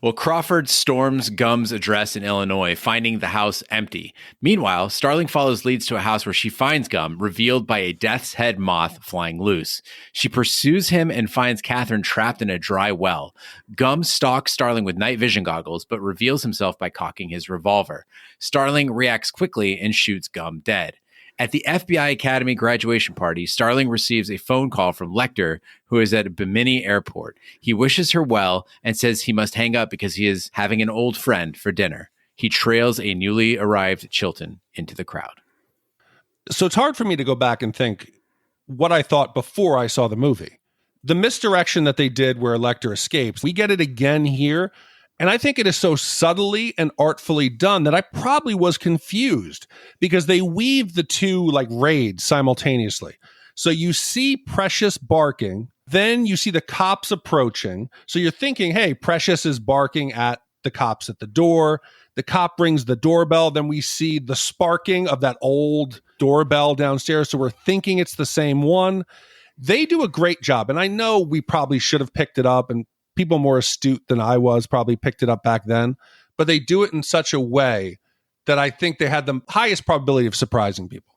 Well, Crawford storms Gum's address in Illinois, finding the house empty. Meanwhile, Starling follows leads to a house where she finds Gum, revealed by a death's head moth flying loose. She pursues him and finds Catherine trapped in a dry well. Gum stalks Starling with night vision goggles, but reveals himself by cocking his revolver. Starling reacts quickly and shoots Gum dead. At the FBI Academy graduation party, Starling receives a phone call from Lecter, who is at Bimini Airport. He wishes her well and says he must hang up because he is having an old friend for dinner. He trails a newly arrived Chilton into the crowd. So it's hard for me to go back and think what I thought before I saw the movie. The misdirection that they did where Lecter escapes, we get it again here. And I think it is so subtly and artfully done that I probably was confused because they weave the two like raids simultaneously. So you see Precious barking, then you see the cops approaching. So you're thinking, hey, Precious is barking at the cops at the door. The cop rings the doorbell. Then we see the sparking of that old doorbell downstairs. So we're thinking it's the same one. They do a great job. And I know we probably should have picked it up, and people more astute than I was probably picked it up back then, but they do it in such a way that I think they had the highest probability of surprising people.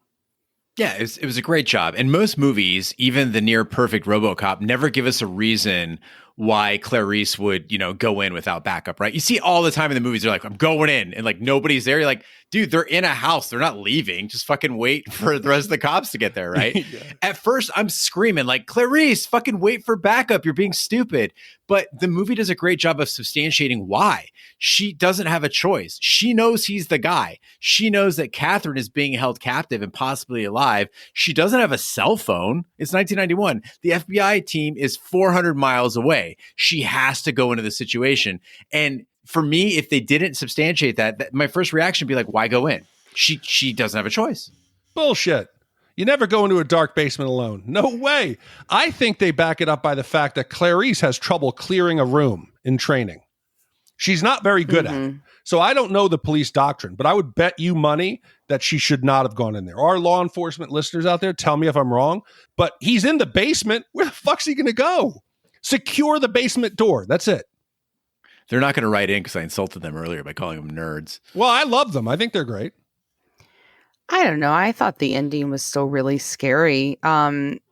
Yeah, it was a great job. And most movies, even the near perfect RoboCop, never give us a reason why Clarice would, go in without backup, right? You see all the time in the movies, they're like, I'm going in, and like nobody's there. You're like, dude, they're in a house. They're not leaving. Just fucking wait for the rest of the cops to get there, right? Yeah. At first, I'm screaming like, Clarice, fucking wait for backup. You're being stupid. But the movie does a great job of substantiating why. She doesn't have a choice. She knows he's the guy. She knows that Catherine is being held captive and possibly alive. She doesn't have a cell phone. It's 1991. The FBI team is 400 miles away. She has to go into the situation. And for me, if they didn't substantiate that, my first reaction would be like, why go in? She doesn't have a choice. Bullshit. You never go into a dark basement alone. No way. I think they back it up by the fact that Clarice has trouble clearing a room in training. She's not very good at it. So I don't know the police doctrine, but I would bet you money that she should not have gone in there. Our law enforcement listeners out there, tell me if I'm wrong, but he's in the basement. Where the fuck's he going to go? Secure the basement door. That's it. They're not going to write in because I insulted them earlier by calling them nerds. Well, I love them. I think they're great. I don't know. I thought the ending was still really scary.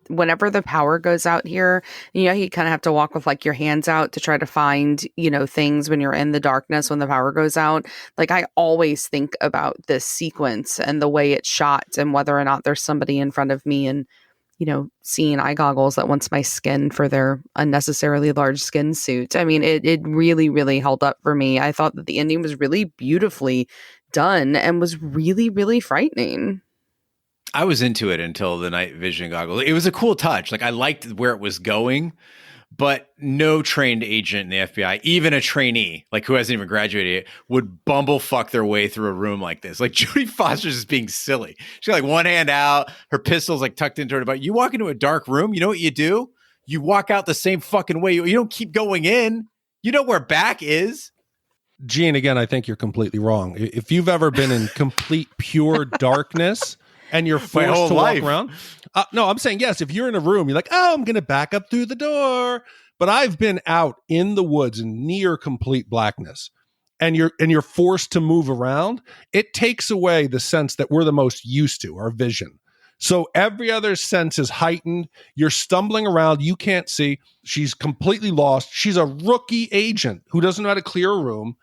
Whenever the power goes out here, you kind of have to walk with like your hands out to try to find, things when you're in the darkness when the power goes out. Like I always think about this sequence and the way it's shot and whether or not there's somebody in front of me and, seeing eye goggles that wants my skin for their unnecessarily large skin suit. I mean, it really, really held up for me. I thought that the ending was really beautifully done and was really, really frightening. I was into it until the night vision goggles. It was a cool touch. Like I liked where it was going, but no trained agent in the FBI, even a trainee, like who hasn't even graduated yet, would bumblefuck their way through a room like this. Like Jodie Foster's just being silly. She got like one hand out, her pistol's like tucked into her. But you walk into a dark room, you know what you do? You walk out the same fucking way. You don't keep going in. You know where back is. Gene, again, I think you're completely wrong. If you've ever been in complete pure darkness and you're forced to walk around. No, I'm saying, yes, if you're in a room, you're like, oh, I'm going to back up through the door. But I've been out in the woods in near complete blackness and you're forced to move around. It takes away the sense that we're the most used to, our vision. So every other sense is heightened. You're stumbling around. You can't see. She's completely lost. She's a rookie agent who doesn't know how to clear a room.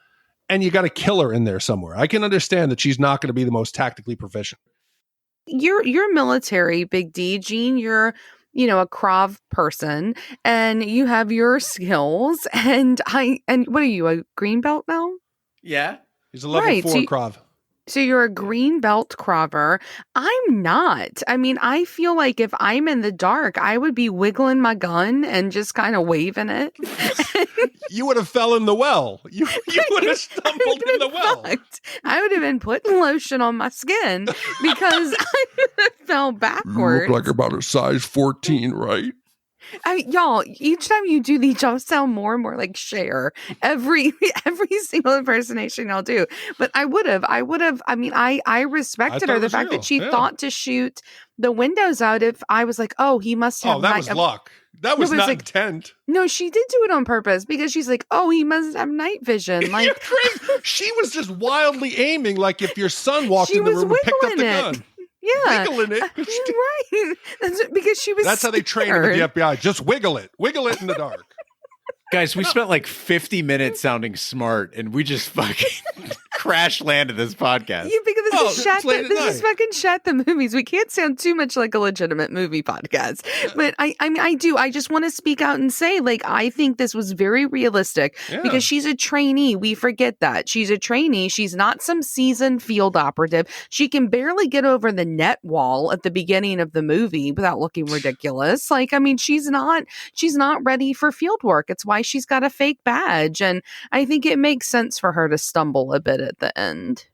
And you got to kill her in there somewhere. I can understand that she's not going to be the most tactically proficient. You're military, Big D. Gene, you're, a Krav person and you have your skills. And what are you, a green belt now? Yeah. He's a level 4 Krav. So you're a green belt Craver. I'm not. I mean, I feel like if I'm in the dark, I would be wiggling my gun and just kind of waving it. You would have fell in the well. You would have stumbled in the well. I would have been putting lotion on my skin because I fell backward. You look like about a size 14, right? Y'all, each time you do these, y'all sound more and more like Cher. Every single impersonation y'all do. But I would have. I mean, I respected her. The fact that she thought to shoot the windows out. If I was like, oh, he must have. Oh, that was luck. That was not intent. No, she did do it on purpose because she's like, oh, he must have night vision. Like, you're crazy. She was just wildly aiming, like if your son walked in the room and picked up the gun. Yeah. Wiggling it. Right. That's because she was That's how they train him at the FBI. Just wiggle it. Wiggle it in the dark. Guys, we spent like 50 minutes sounding smart, and we just fucking crash landed this podcast. Yeah, because this is fucking Shat the Movies. We can't sound too much like a legitimate movie podcast. But I mean, I do. I just want to speak out and say, like, I think this was very realistic because she's a trainee. We forget that. She's a trainee. She's not some seasoned field operative. She can barely get over the net wall at the beginning of the movie without looking ridiculous. Like, I mean, she's not ready for field work. It's why she's got a fake badge. And I think it makes sense for her to stumble a bit at the end.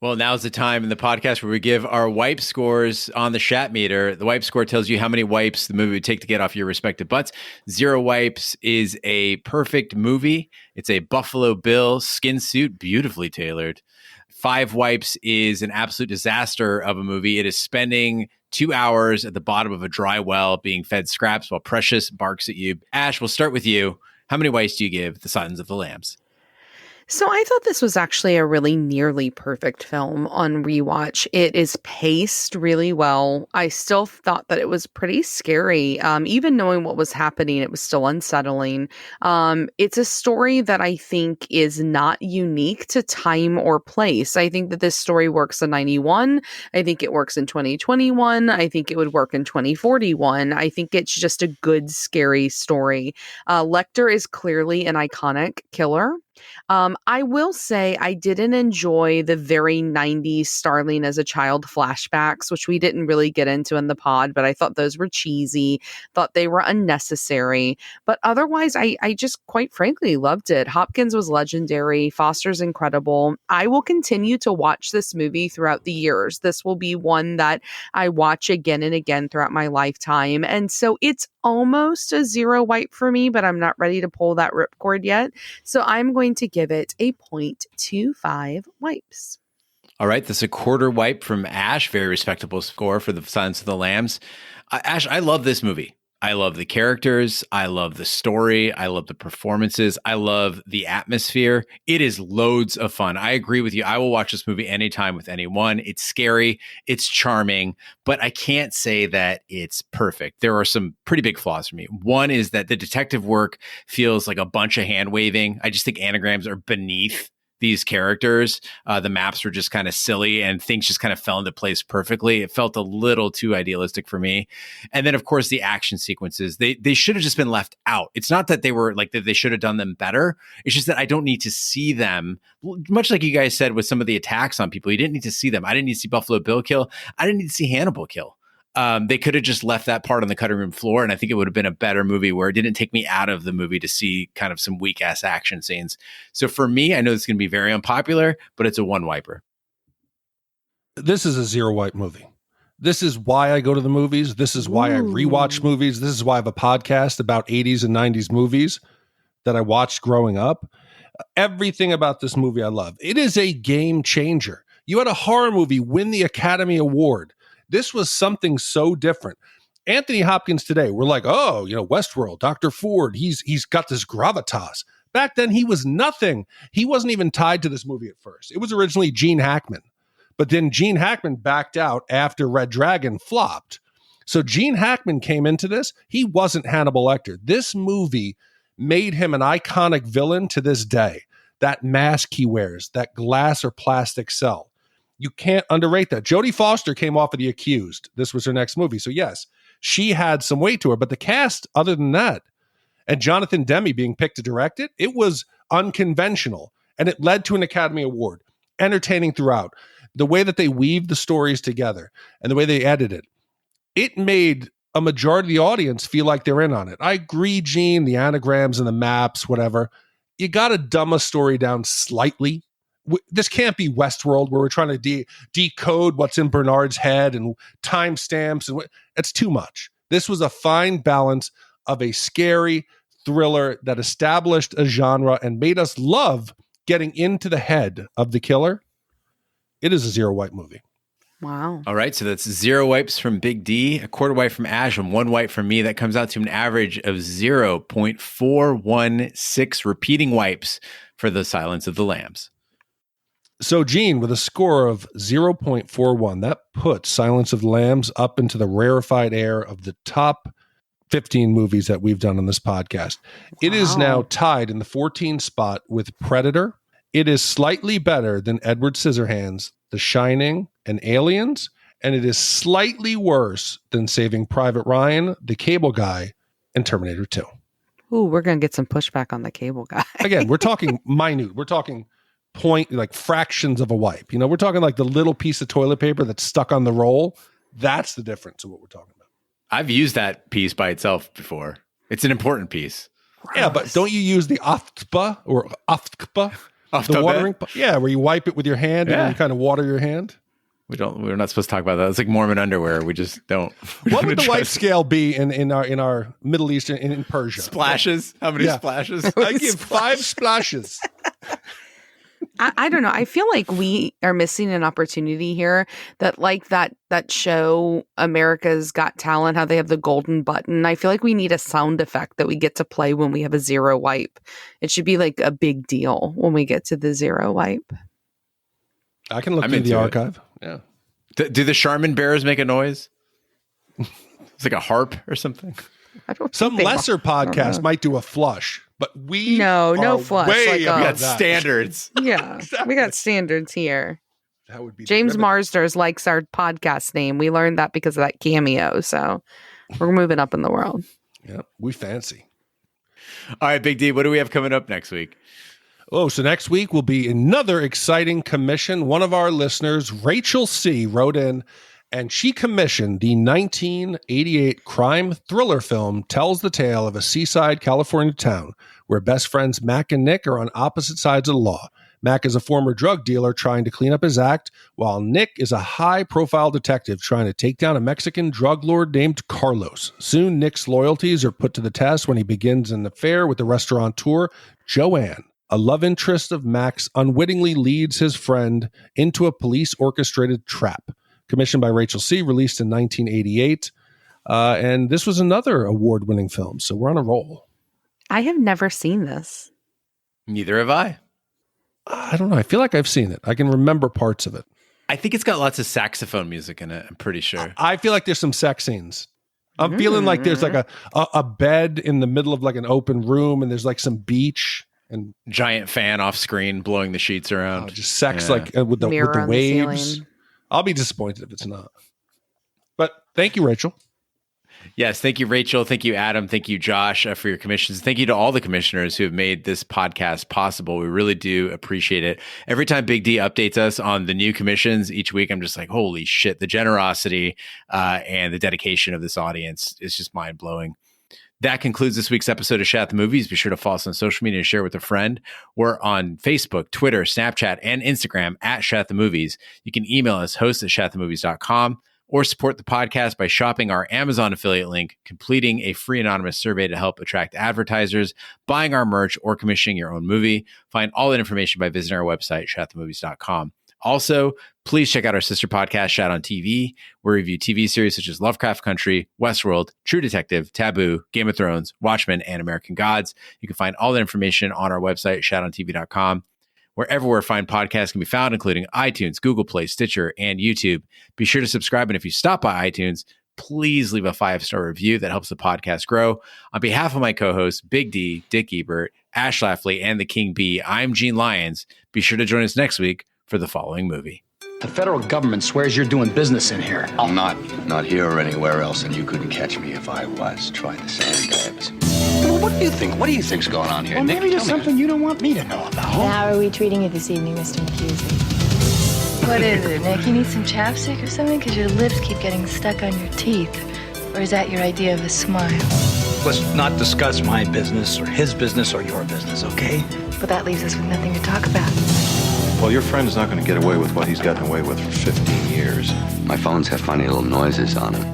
Well, now's the time in the podcast where we give our wipe scores on the Shat meter. The wipe score tells you how many wipes the movie would take to get off your respective butts. 0 wipes is a perfect movie. It's a Buffalo Bill skin suit, beautifully tailored. 5 wipes is an absolute disaster of a movie. It is spending 2 hours at the bottom of a dry well being fed scraps while Precious barks at you. Ash, we'll start with you. How many wipes do you give The Silence of the Lambs? So I thought this was actually a really nearly perfect film on rewatch. It is paced really well. I still thought that it was pretty scary. Even knowing what was happening, it was still unsettling. It's a story that I think is not unique to time or place. I think that this story works in 91. I think it works in 2021. I think it would work in 2041. I think it's just a good, scary story. Lecter is clearly an iconic killer. I will say I didn't enjoy the very 90s Starling as a child flashbacks, which we didn't really get into in the pod, but I thought those were cheesy, thought they were unnecessary. But otherwise, I just quite frankly loved it. Hopkins was legendary. Foster's incredible. I will continue to watch this movie throughout the years. This will be one that I watch again and again throughout my lifetime. And so it's almost a 0 wipe for me, but I'm not ready to pull that ripcord yet. So I'm going to give it a 0.25 wipes. All right, that's a quarter wipe from Ash. Very respectable score for The Silence of the Lambs. Ash, I love this movie. I love the characters. I love the story. I love the performances. I love the atmosphere. It is loads of fun. I agree with you. I will watch this movie anytime with anyone. It's scary. It's charming, but I can't say that it's perfect. There are some pretty big flaws for me. One is that the detective work feels like a bunch of hand waving. I just think anagrams are beneath these characters. The maps were just kind of silly and things just kind of fell into place perfectly. It felt a little too idealistic for me. And then, of course, the action sequences, they should have just been left out. It's not that they were like that they should have done them better. It's just that I don't need to see them. Much like you guys said with some of the attacks on people, you didn't need to see them. I didn't need to see Buffalo Bill kill. I didn't need to see Hannibal kill. They could have just left that part on the cutting room floor, and I think it would have been a better movie where it didn't take me out of the movie to see kind of some weak ass action scenes. So for me, I know it's going to be very unpopular, but it's a 1 wiper. This is a 0 wipe movie. This is why I go to the movies. This is why I rewatch movies. This is why I have a podcast about 80s and 90s movies that I watched growing up. Everything about this movie I love. It is a game changer. You had a horror movie win the Academy Award. This was something so different. Anthony Hopkins today, we're like, oh, you know, Westworld, Dr. Ford, he's got this gravitas. Back then, he was nothing. He wasn't even tied to this movie at first. It was originally Gene Hackman. But then Gene Hackman backed out after Red Dragon flopped. So Gene Hackman came into this. He wasn't Hannibal Lecter. This movie made him an iconic villain to this day. That mask he wears, that glass or plastic cell. You can't underrate that. Jodie Foster came off of The Accused. This was her next movie. So yes, she had some weight to her. But the cast, other than that, and Jonathan Demme being picked to direct it, it was unconventional. And it led to an Academy Award. Entertaining throughout. The way that they weave the stories together and the way they edit it, it made a majority of the audience feel like they're in on it. I agree, Gene, the anagrams and the maps, whatever. You got to dumb a story down slightly. This can't be Westworld where we're trying to decode what's in Bernard's head and timestamps. And it's too much. This was a fine balance of a scary thriller that established a genre and made us love getting into the head of the killer. It is a zero wipe movie. Wow. All right, so that's 0 wipes from Big D, a quarter wipe from Ash, and 1 wipe from me. That comes out to an average of 0.416 repeating wipes for The Silence of the Lambs. So, Gene, with a score of 0.41, that puts Silence of the Lambs up into the rarefied air of the top 15 movies that we've done on this podcast. It is now tied in the 14th spot with Predator. It is slightly better than Edward Scissorhands, The Shining, and Aliens, and it is slightly worse than Saving Private Ryan, The Cable Guy, and Terminator 2. Ooh, we're going to get some pushback on The Cable Guy. Again, we're talking minute. We're talking like fractions of a wipe. We're talking like the little piece of toilet paper that's stuck on the roll. That's the difference of what we're talking about. I've used that piece by itself before. It's an important piece. Yeah, but don't you use the aftba or aftba? The watering, where you wipe it with your hand and then you kind of water your hand. We're not supposed to talk about that. It's like Mormon underwear. We just don't. What would the wipe scale be in our Middle Eastern in Persia? Splashes? How many splashes? I give 5 splashes. I don't know. I feel like we are missing an opportunity here that like that show America's Got Talent, how they have the golden button. I feel like we need a sound effect that we get to play when we have a 0 wipe. It should be like a big deal when we get to the 0 wipe. I can look through the archive. Yeah. Do the Charmin bears make a noise? It's like a harp or something. Some lesser podcasts might do a flush, but we no flush. We got standards. Yeah, we got standards here. That would be James Marsders likes our podcast name. We learned that because of that cameo. So we're moving up in the world. Yeah, we fancy. All right, Big D, what do we have coming up next week? Oh, so next week will be another exciting commission. One of our listeners, Rachel C., wrote in, and she commissioned the 1988 crime thriller film tells the tale of a seaside California town where best friends Mac and Nick are on opposite sides of the law. Mac is a former drug dealer trying to clean up his act, while Nick is a high-profile detective trying to take down a Mexican drug lord named Carlos. Soon, Nick's loyalties are put to the test when he begins an affair with the restaurateur, Joanne. A love interest of Mac's unwittingly leads his friend into a police-orchestrated trap. Commissioned by Rachel C., released in 1988. And this was another award-winning film, so we're on a roll. I have never seen this. Neither have I. I don't know. I feel like I've seen it. I can remember parts of it. I think it's got lots of saxophone music in it, I'm pretty sure. I feel like there's some sex scenes. I'm feeling like there's like a bed in the middle of like an open room, and there's like some beach. And giant fan off screen blowing the sheets around. Just sex like with the waves. I'll be disappointed if it's not. But thank you, Rachel. Yes, thank you, Rachel. Thank you, Adam. Thank you, Josh, for your commissions. Thank you to all the commissioners who have made this podcast possible. We really do appreciate it. Every time Big D updates us on the new commissions each week, I'm just like, holy shit, the generosity and the dedication of this audience is just mind-blowing. That concludes this week's episode of Shat the Movies. Be sure to follow us on social media and share with a friend. We're on Facebook, Twitter, Snapchat, and Instagram at Shat the Movies. You can email us, host@shatthemovies.com, or support the podcast by shopping our Amazon affiliate link, completing a free anonymous survey to help attract advertisers, buying our merch, or commissioning your own movie. Find all that information by visiting our website, shatthemovies.com. Also, please check out our sister podcast, Shat on TV, where we review TV series such as Lovecraft Country, Westworld, True Detective, Taboo, Game of Thrones, Watchmen, and American Gods. You can find all that information on our website, shatontv.com. Wherever fine podcasts can be found, including iTunes, Google Play, Stitcher, and YouTube. Be sure to subscribe, and if you stop by iTunes, please leave a 5-star review. That helps the podcast grow. On behalf of my co-hosts, Big D, Dick Ebert, Ash Lafley, and the King Bee, I'm Gene Lyons. Be sure to join us next week for the following movie. The federal government swears you're doing business in here. I'm not here or anywhere else, and you couldn't catch me if I was. Try the sand dabs. Well, what do you think? What do you think's going on here, Well, Nick? maybe there's something you don't want me to know about. How are we treating you this evening, Mr. McKusey? What is it, Nick? You need some chapstick or something? Because your lips keep getting stuck on your teeth. Or is that your idea of a smile? Let's not discuss my business or his business or your business, okay? But that leaves us with nothing to talk about. Well, your friend's not going to get away with what he's gotten away with for 15 years. My phones have funny little noises on them.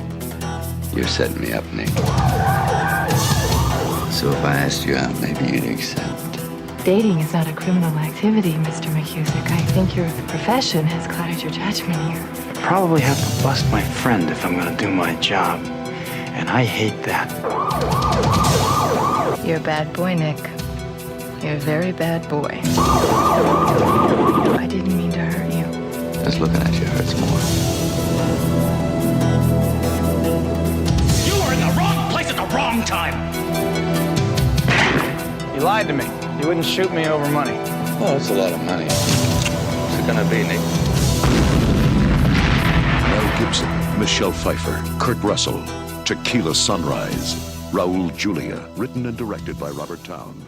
You're setting me up, Nick. So if I asked you out, maybe you'd accept. Dating is not a criminal activity, Mr. McCusick. I think your profession has clouded your judgment here. I probably have to bust my friend if I'm going to do my job. And I hate that. You're a bad boy, Nick. You're a very bad boy. I didn't mean to hurt you. Just looking at you hurts more. You are in the wrong place at the wrong time. You lied to me. You wouldn't shoot me over money. Oh, that's a lot of money. What's it gonna be, Nick? Mel Gibson, Michelle Pfeiffer, Kurt Russell, Tequila Sunrise, Raul Julia, written and directed by Robert Towne.